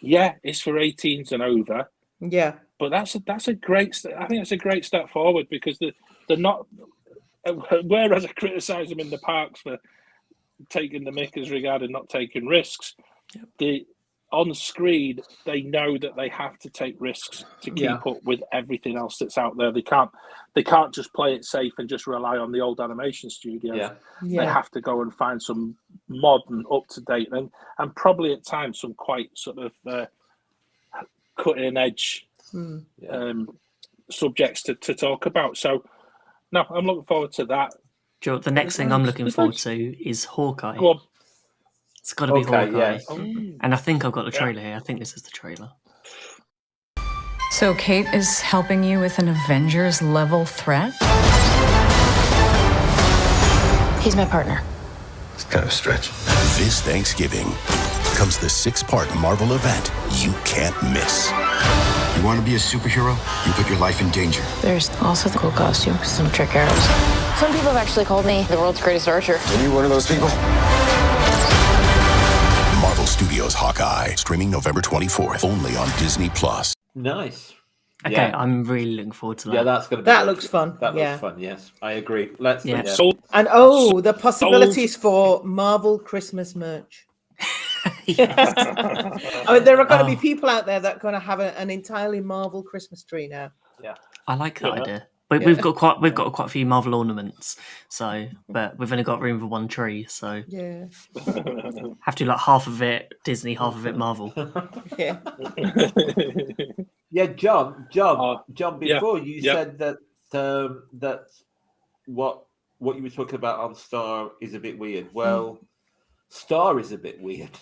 Yeah, it's for 18s and over. Yeah, but that's a great. I think that's a great step forward because they're not. Whereas I criticise them in the parks for taking the mickers regarding not taking risks, on screen they know that they have to take risks to keep up with everything else that's out there. They can't just play it safe and just rely on the old animation studios. They have to go and find some modern, up to date, and probably at times some quite sort of cutting edge subjects to talk about. So no, I'm looking forward to that. The next thing I'm looking forward to is Hawkeye. Go on. It's got to be Hawkeye. Yes. And I think I've got the trailer here. I think this is the trailer. So Kate is helping you with an Avengers level threat? He's my partner. It's kind of a stretch. This Thanksgiving comes the 6-part Marvel event you can't miss. You want to be a superhero? You put your life in danger. There's also the cool costumes, some trick arrows. Some people have actually called me the world's greatest archer. Are you one of those people? Marvel Studios Hawkeye, streaming November 24th, only on Disney Plus. Nice. Okay, I'm really looking forward to that. Yeah, that's gonna. That looks fun. That looks fun. Yes, I agree. Let's. Yeah. And the possibilities for Marvel Christmas merch. I mean, there are going to be people out there that are going to have an entirely Marvel Christmas tree now. Yeah, I like that idea. But we've got quite a few Marvel ornaments, but we've only got room for one tree, so have to half of it Disney, half of it Marvel. John. Before you said that that what you were talking about on Star is a bit weird. Well, Star is a bit weird.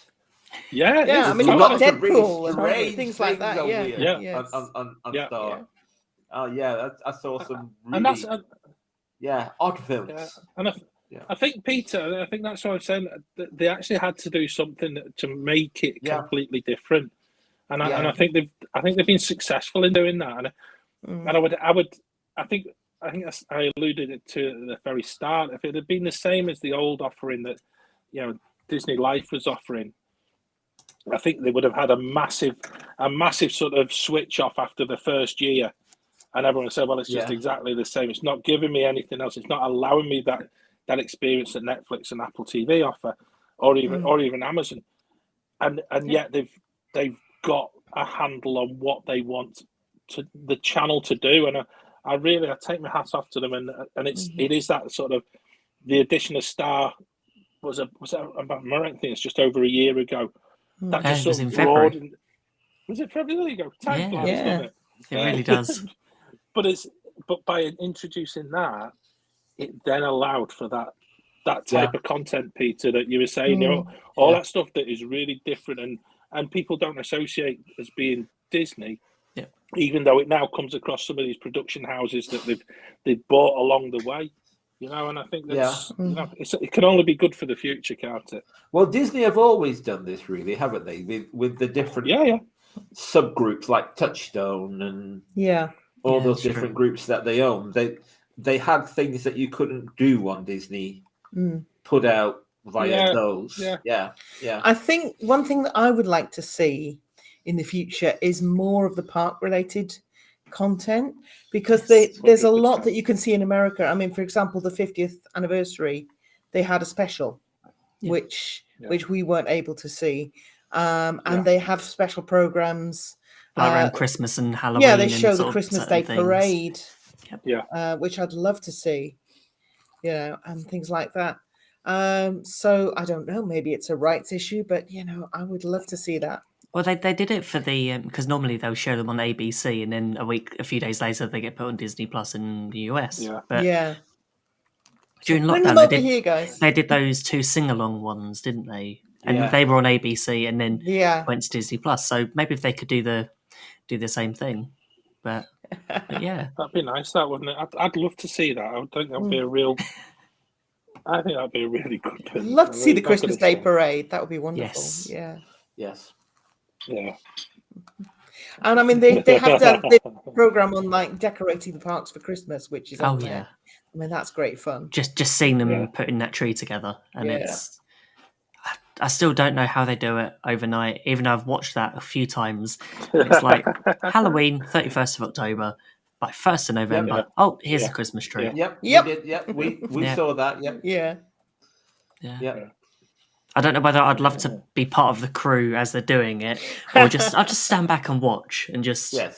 Yeah. I mean, you've got Deadpool and things like that. On Star. Oh yeah, I saw some really odd films. And I think Peter, I think that's what I'm saying. They actually had to do something to make it completely different, and I think they've been successful in doing that. And I think I alluded it to at the very start. If it had been the same as the old offering that Disney Life was offering, I think they would have had a massive sort of switch off after the first year. And everyone said, well, it's just exactly the same. It's not giving me anything else. It's not allowing me that experience that Netflix and Apple TV offer, or even Amazon. and yet they've got a handle on what they want the channel to do, and I take my hat off to them, and it is that sort of the addition of Star was that I think it's just over a year ago. That just was in February. Was it February? There you go. Time flies, doesn't it? It really does. But by introducing that, it then allowed for that type of content, Peter, that you were saying. All that stuff that is really different and people don't associate as being Disney. Yeah. Even though it now comes across some of these production houses that they've bought along the way. And I think that's it can only be good for the future, can't it? Well, Disney have always done this, really, haven't they? With the different subgroups like Touchstone and all those different groups that they own. They had things that you couldn't do on Disney put out via those. Yeah. I think one thing that I would like to see in the future is more of the park-related content, because there's a lot that you can see in America. I mean, for example, the 50th anniversary, they had a special, which we weren't able to see, and they have special programs around Christmas and Halloween. Yeah, they show the Christmas Day parade, which I'd love to see, and things like that. So I don't know, maybe it's a rights issue, but I would love to see that. Well, they did it for the because normally they'll show them on ABC, and then a few days later they get put on Disney Plus in the US. But during lockdown, they did those 2 sing-along ones, didn't they? And they were on ABC, and then went to Disney Plus. So maybe if they could do the same thing, but yeah, that'd be nice. That wouldn't it? I'd love to see that. I think that'd be a real. I think that'd be a really good thing. Love to see the Christmas Day parade. That would be wonderful. Yes. Yes. Yeah. And I mean, they have done the program on like decorating the parks for Christmas, which is there. I mean, that's great fun. Just seeing them putting that tree together, and it's. I still don't know how they do it overnight, even though I've watched that a few times. It's like Halloween, 31st of October, by 1st of November. Oh, here's the Christmas tree. We saw that. Yeah. I don't know whether I'd love to be part of the crew as they're doing it, or I'll just stand back and watch and just I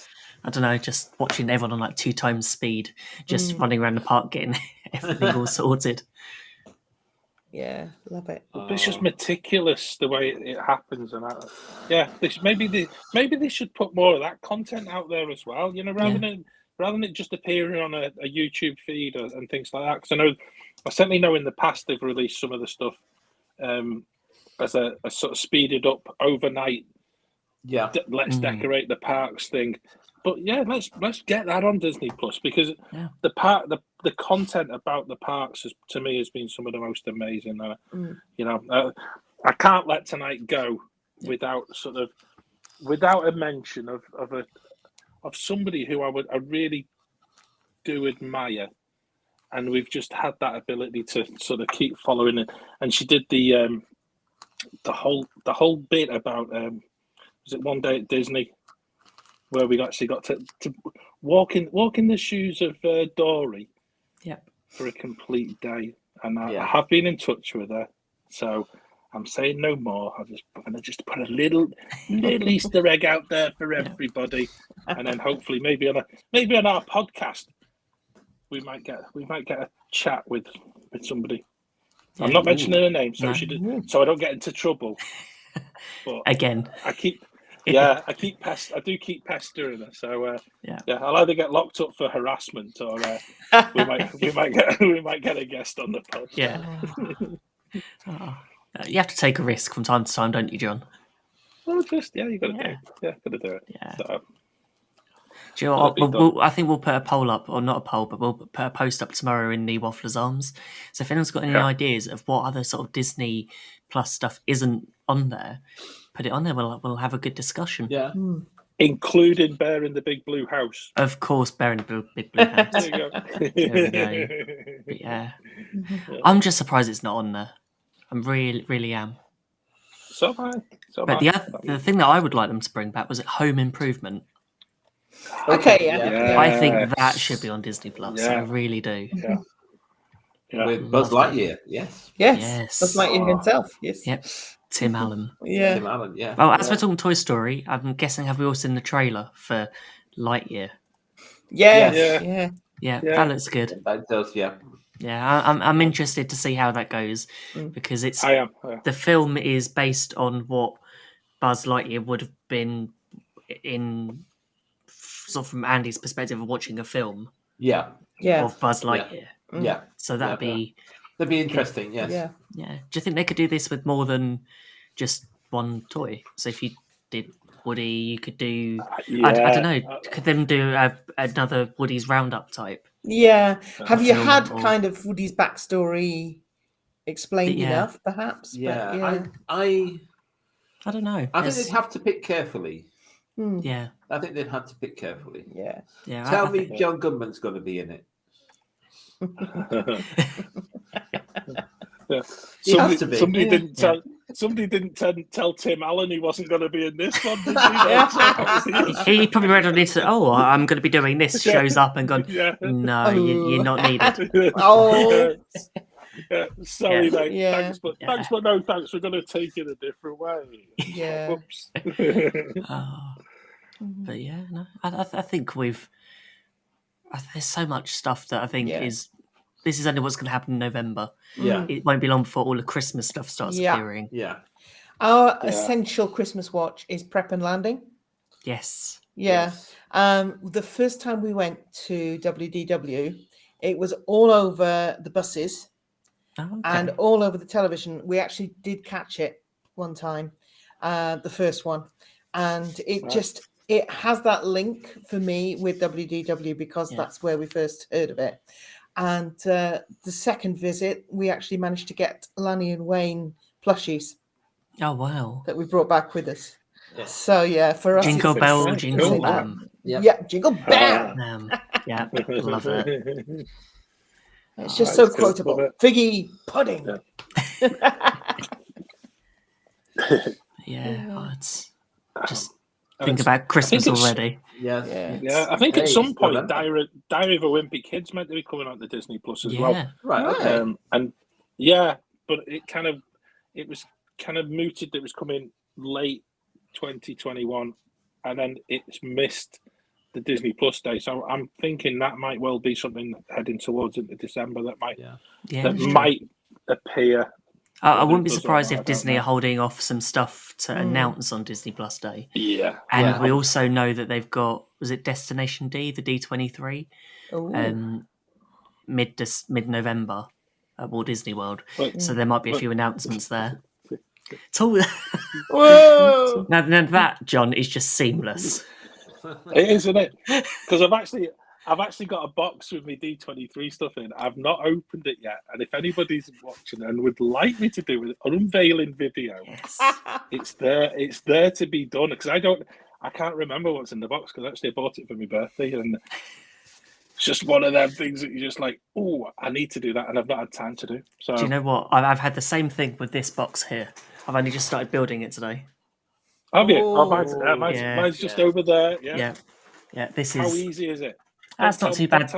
don't know, just watching everyone on like 2 times speed, just running around the park getting everything all sorted. Yeah, love it. It's just meticulous the way it happens, and maybe they should put more of that content out there as well. Rather than it just appearing on a YouTube feed and things like that. Because I certainly know in the past they've released some of the stuff. As a sort of speeded up overnight, let's decorate the parks thing. But let's get that on Disney Plus, because the content about the parks to me has been some of the most amazing. I can't let tonight go without a mention of somebody who I really do admire. And we've just had that ability to sort of keep following it. And she did the whole bit about was it One Day at Disney, where we actually got to walk in the shoes of Dory, for a complete day. And I have been in touch with her, so I'm saying no more. I'm going to just put a little Easter egg out there for everybody, and then hopefully maybe on our podcast. We might get a chat with somebody. Yeah. I'm not mentioning her name, so so I don't get into trouble. But again, I do keep pestering her. So I'll either get locked up for harassment, or we might get a guest on the pod. Yeah. You have to take a risk from time to time, don't you, John? Well, you got to do it. Yeah. So, do you know what? I think we'll put a poll up, or not a poll, but we'll put a post up tomorrow in the Waffler's Arms. So if anyone's got any ideas of what other sort of Disney Plus stuff isn't on there, put it on there. We'll have a good discussion. Yeah. Including Bear in the Big Blue House. Of course, Bear in the Big Blue House. There you go. There we go. But I'm just surprised it's not on there. I really am. So am I. But the thing that I would like them to bring back was Home Improvement. Okay, I think that should be on Disney Plus. I really do. With Buzz Lightyear, yes. Buzz Lightyear himself, yes. Yep. Tim Allen. Yeah. Tim Allen, yeah. Well, as we're talking Toy Story, I'm guessing, have we all seen the trailer for Lightyear? Yeah. That looks good. That does, yeah. Yeah, I'm interested to see how that goes because it's the film is based on what Buzz Lightyear would have been in sort of from Andy's perspective of watching a film. Of Buzz Lightyear. Yeah. So that'd be interesting. Yes. Yeah. Yeah. Do you think they could do this with more than just one toy? So if you did Woody, you could do. I don't know. Could them do another Woody's Roundup type? Yeah. Have you film had or- kind of Woody's backstory explained Yeah. enough, perhaps? Yeah. But, I don't know. I think they'd have to pick carefully. Yeah. I think they'd have to pick carefully. Yeah. Yeah. Tell I me think- John Goodman's going to be in it. He has to be. Somebody didn't tell Tim Allen he wasn't going to be in this one, did he? He probably read on it. Oh, I'm going to be doing this. Shows up and gone. No, you're not needed. Oh. Sorry, mate. Yeah. Thanks, but no thanks. We're going to take it a different way. Yeah. Whoops. But yeah, no, I think there's so much stuff that I think this is only what's going to happen in November. Yeah. It won't be long before all the Christmas stuff starts appearing. Yeah. Our essential Christmas watch is Prep and Landing. Yes. Yeah. The first time we went to WDW, it was all over the buses and all over the television. We actually did catch it one time, the first one. And it has that link for me with WDW because that's where we first heard of it. And the second visit, we actually managed to get Lanny and Wayne plushies. Oh, wow. That we brought back with us. Yeah. So, yeah, for us... Jingle it's bell, great. jingle bam. Yeah, jingle bam. Yeah, love it. It's just so quotable. Figgy pudding. It's just think about Christmas already. Yeah. I think at some point Diary of a Wimpy Kid's meant to be coming on to Disney Plus as well. Right. Okay. But it was kind of mooted that it was coming late 2021, and then it's missed the Disney Plus day. So I'm thinking that might well be something heading towards into December that might appear. I wouldn't be surprised if Disney are holding off some stuff to announce on Disney Plus Day. Yeah. And we also know that they've got, was it Destination D, the D23? Mid-November at Walt Disney World. So there might be a few announcements there. Whoa! Now that, John, is just seamless. It is, isn't it? Because I've actually got a box with my D23 stuff in. I've not opened it yet, and if anybody's watching and would like me to do an unveiling video, it's there. It's there to be done because I can't remember what's in the box because actually I bought it for my birthday, and it's just one of them things that you're just like, oh, I need to do that, and I've not had time to do. So do you know what? I've had the same thing with this box here. I've only just started building it today. Have you? Oh, mine's just over there. Yeah. This How is. easy is it? That's not too bad.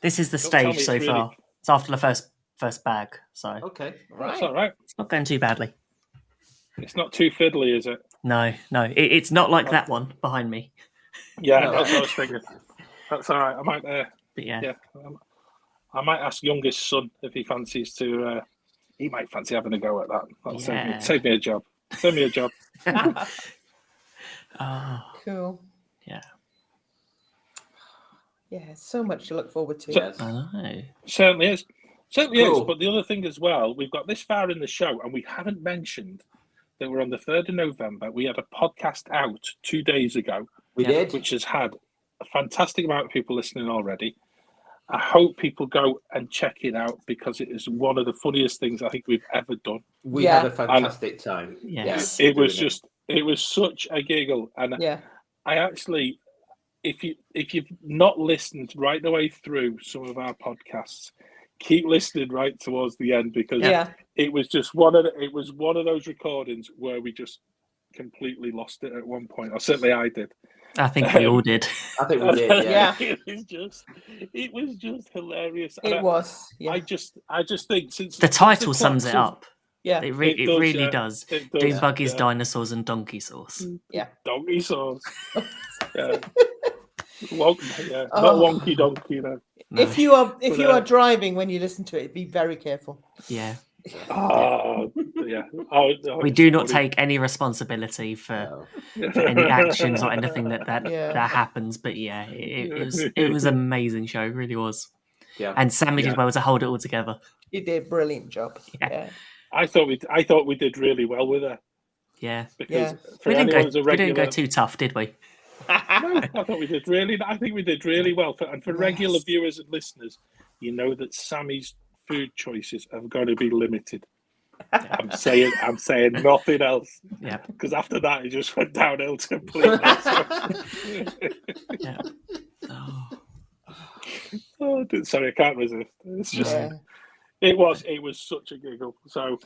This is the stage so far. It's after the first bag, so okay, that's all right. It's not going too badly. It's not too fiddly, is it? No. It's not like that one behind me. Yeah, that's what I was thinking. That's all right. I might. But I might ask youngest son if he fancies to. He might fancy having a go at that. That'll save me a job. Send me a job. Oh, cool. Yeah. Yeah, so much to look forward to. I know. Certainly is. But the other thing as well, we've got this far in the show, and we haven't mentioned that we're on the 3rd of November. We had a podcast out 2 days ago. We did. Which has had a fantastic amount of people listening already. I hope people go and check it out because it is one of the funniest things I think we've ever done. We had a fantastic time. Yes. It was such a giggle. And I actually, if you've not listened right the way through some of our podcasts, keep listening right towards the end because it was just one of those recordings where we just completely lost it at one point. Or certainly I did. I think we all did. I think we did. Yeah. It was just hilarious. It was. Yeah. I just think since the title sums it up. Yeah, it really does. It does. Doom buggies, dinosaurs, and donkey sauce. Yeah, donkey sauce. Yeah. Not wonky donkey. No. If you are driving when you listen to it, be very careful. Yeah. Yeah. We do not take any responsibility for any actions or anything that happens. But yeah, it was an amazing show. It really was. Yeah. And Sammy did well to hold it all together. He did a brilliant job. Yeah. I thought we did really well with her. Yeah. Because we didn't go too tough, did we? No, I thought we did really. I think we did really well. For regular viewers and listeners, you know that Sammy's food choices are going to be limited. I'm saying nothing else. Yeah. Because after that, it just went downhill completely. Yeah. Sorry, I can't resist. It's just it was such a giggle. So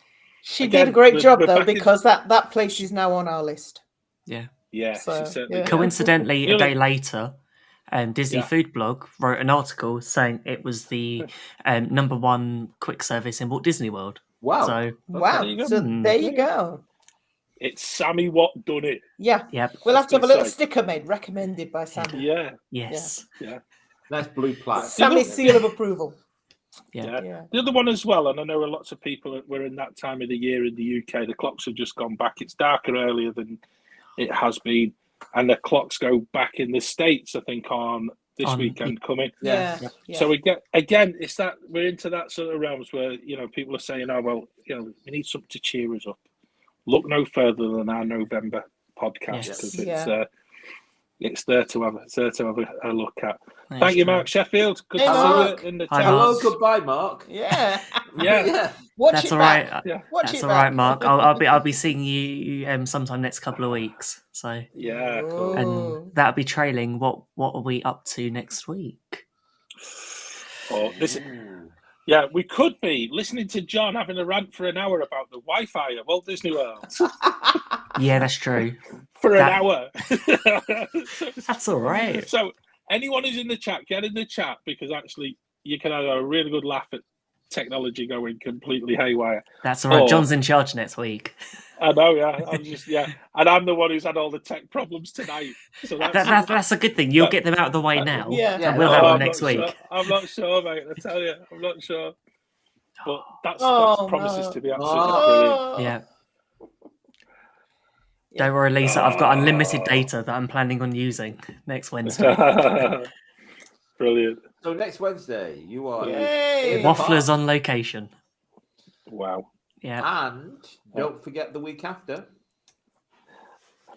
she did a great job though, because that place is now on our list. Yeah. Yeah. Coincidentally, a day later, Disney Food Blog wrote an article saying it was the #1 quick service in Walt Disney World. Wow. So there you go. It's Sammy Watt done it. Yeah. Yep. We'll have to have a little sticker made, recommended by Sammy. Yeah. Yes. Yeah. Nice blue plaque. Sammy's seal of approval. Yeah. The other one as well, and I know lots of people we're in that time of the year in the UK. The clocks have just gone back. It's darker earlier than it has been, and the clocks go back in the States. I think on this weekend coming. Yeah. So we get again. It's that we're into that sort of realms where people are saying, "Oh well, we need something to cheer us up." Look no further than our November podcast because it's there to have a look at. Thank you, Mark Sheffield. Good to see you in the chat. Hello, goodbye, Mark. Yeah. That's all right. That's all right, Mark. I'll be seeing you sometime next couple of weeks. So cool. And that'll be trailing. What are we up to next week? Yeah, we could be listening to John having a rant for an hour about the Wi-Fi at Walt Disney World. Yeah, that's true. For an hour. That's all right. So anyone who's in the chat, get in the chat, because actually you can have a really good laugh at technology going completely haywire. That's all right. John's in charge next week. I know, and I'm the one who's had all the tech problems tonight. So that's a good thing. You'll get them out of the way now. And we'll have them next week. Sure. I'm not sure, mate. I tell you, I'm not sure. But that promises to be absolutely brilliant. Yeah. Don't worry, Lisa. I've got unlimited data that I'm planning on using next Wednesday. Brilliant. So next Wednesday, you are Wafflers on location. Wow. Yeah. And don't forget the week after.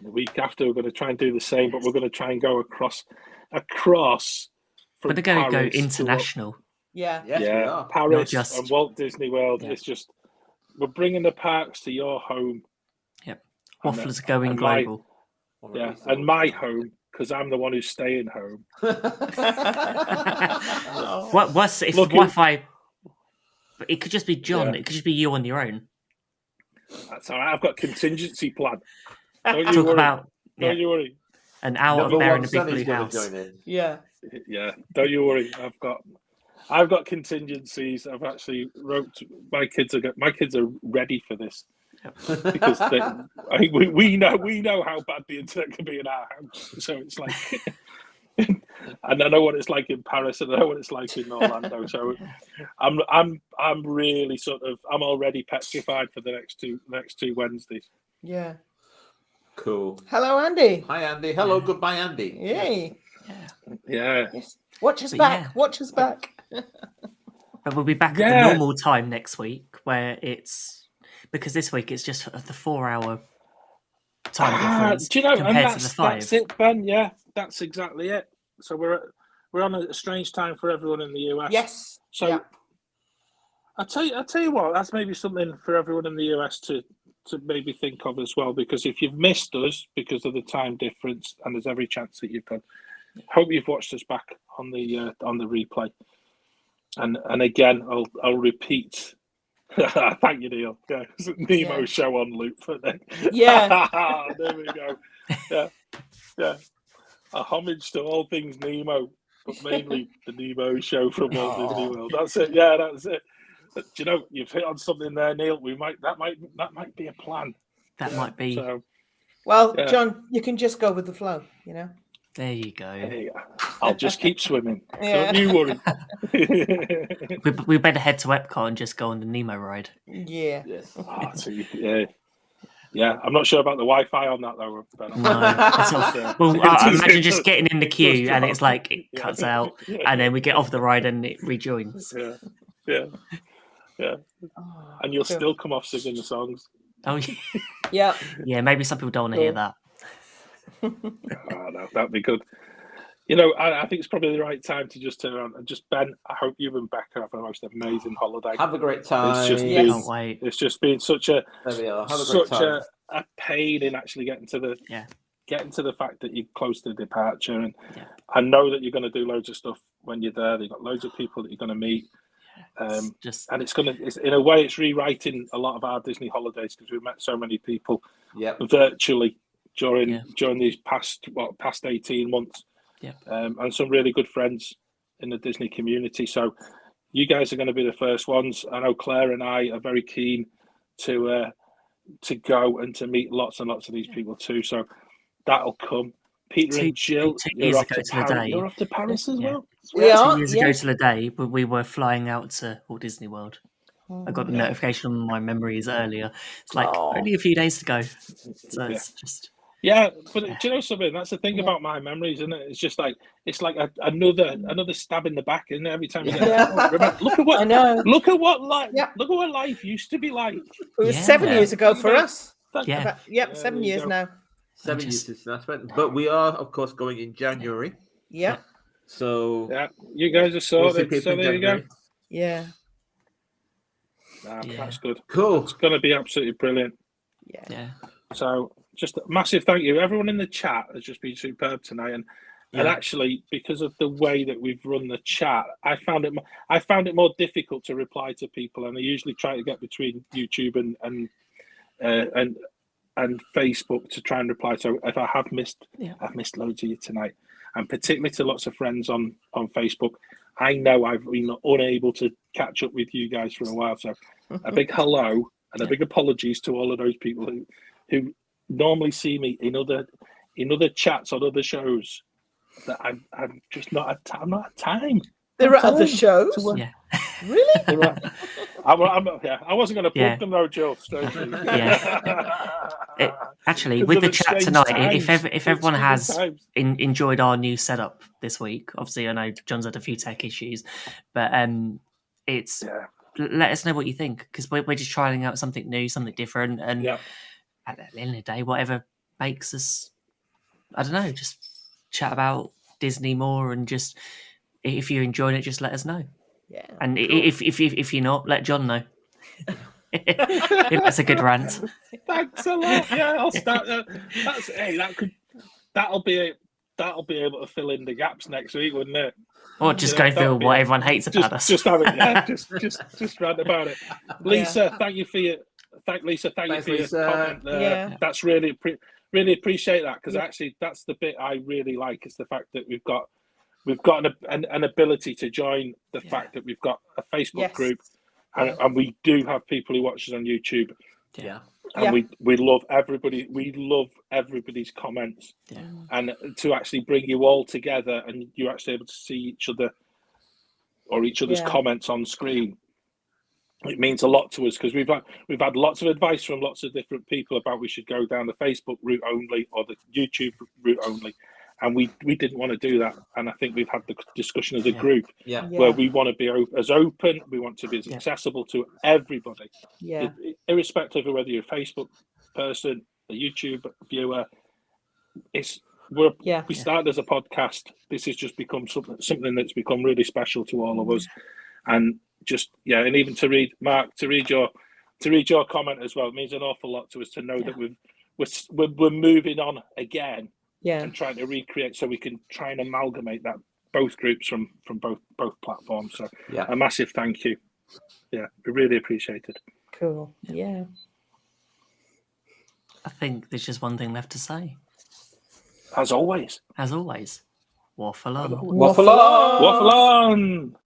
The week after, we're going to try and do the same, but we're going to try and go across. We're going to go international. Yeah. Yes, we are. Paris and Walt Disney World. Yeah. It's just we're bringing the parks to your home. Yep. Wafflers are going global. And my home, because I'm the one who's staying home. What's if Wi-Fi? It could just be John. It could just be you on your own. That's all right. I've got a contingency plan. Don't you worry. An hour of Bear in a Big Blue House. Yeah. Don't you worry. I've got contingencies. I've actually wrote. My kids are ready for this because we know how bad the internet can be in our house. So it's like. And I know what it's like in Paris, and I know what it's like in Orlando. So I'm really I'm already petrified for the next two Wednesdays. Yeah. Cool. Hello, Andy. Hi, Andy. Hello, goodbye, Andy. Yay. Yeah. Yes. Watch us back. Yeah. Watch us back. But we'll be back at the normal time next week, where it's because this week it's just the 4-hour time difference. Do you know? Compared to the 5. That's it, Ben. Yeah, that's exactly it. So we're on a strange time for everyone in the US. Yes. So I'll tell you what. That's maybe something for everyone in the US to maybe think of as well, because if you've missed us because of the time difference, and there's every chance that you've done, hope you've watched us back on the replay. And again, I'll repeat. Thank you, Neil. Yeah, Nemo show on loop for them. Yeah. There we go. Yeah. A homage to all things Nemo, but mainly the Nemo show from Walt Disney World. That's it. Yeah, that's it. Do you know, you've hit on something there, Neil. That might be a plan. That might be. So, well, John, you can just go with the flow, you know. There you go. I'll just keep swimming. Don't you worry. We better head to Epcot and just go on the Nemo ride. Yeah. Yes. Yeah. I'm not sure about the Wi-Fi on that though. But No. Well, I imagine just getting in the queue and it's like it cuts out, and then we get off the ride and it rejoins. Yeah. And you'll still come off singing the songs. Oh yeah. Yeah. Maybe some people don't want to hear that. No, that'd be good. You know, I think it's probably the right time to just turn around and just Ben. I hope you and Becca have the most amazing holiday. Have a great time. It's just been such a a pain in actually getting to the fact that you're close to departure, and I know that you're going to do loads of stuff when you're there. You've got loads of people that you're going to meet. And it's in a way it's rewriting a lot of our Disney holidays because we've met so many people virtually during these past 18 months. And some really good friends in the Disney community. So you guys are going to be the first ones. I know Claire and I are very keen to go and to meet lots and lots of these people too. So that'll come. Peter and Jill, you're off to Paris as well. We are 2 years ago to the day, but we were flying out to Walt Disney World. I got the notification on my memories earlier. It's like only a few days to go. So it's just... Yeah, but do you know something? That's the thing about my memories, isn't it? It's just like another stab in the back, isn't it? Every time you get look at what I know. Look at what life used to be like. It was 7 years ago for us. 7 years now. 7 years since last went, but we are of course going in January. Yeah. So you guys are sorted. So there you go. Yeah. That's good. Cool. It's going to be absolutely brilliant. Yeah. So just a massive thank you. Everyone in the chat has just been superb tonight, and actually because of the way that we've run the chat, I found it more difficult to reply to people, and I usually try to get between YouTube and Facebook to try and reply. So if I have missed, I've missed loads of you tonight, and particularly to lots of friends on Facebook. I know I've been unable to catch up with you guys for a while, so a big hello and a big apologies to all of those people who normally see me in other chats on other shows that I'm just not had time. There are other shows. Really? I wasn't going to plug them though, Joe. Actually, with the chat tonight, if everyone has enjoyed our new setup this week, obviously I know John's had a few tech issues, but let us know what you think, because we're just trying out something new, something different, and at the end of the day, whatever makes us, I don't know, just chat about Disney more, and just if you're enjoying it, just let us know. Yeah. And cool. if you're not, let John know. That's a good rant. Thanks a lot. Yeah, I'll start. That'll be able to fill in the gaps next week, wouldn't it? Or just go through what everyone hates about us. Just have it. Just rant about it. Lisa, thank you for your. Thank you for your comment there. That's really appreciate that, because actually that's the bit I really like, is the fact that we've got an ability to join the fact that we've got a Facebook group, and we do have people who watch us on YouTube. And we love everybody. We love everybody's comments, and to actually bring you all together, and you're actually able to see each other or each other's comments on screen. It means a lot to us, because we've had lots of advice from lots of different people about we should go down the Facebook route only or the YouTube route only, and we didn't want to do that. And I think we've had the discussion as a group where we want to be as open, we want to be as accessible to everybody, irrespective of whether you're a Facebook person, a YouTube viewer. We started as a podcast. This has just become something that's become really special to all of us, and and even to read your comment as well. It means an awful lot to us to know that we're moving on again, and trying to recreate, so we can try and amalgamate that both groups from both platforms. So a massive thank you. We really appreciate it. Cool. Yeah. I think there's just one thing left to say. As always. Waffle on. Waffle on.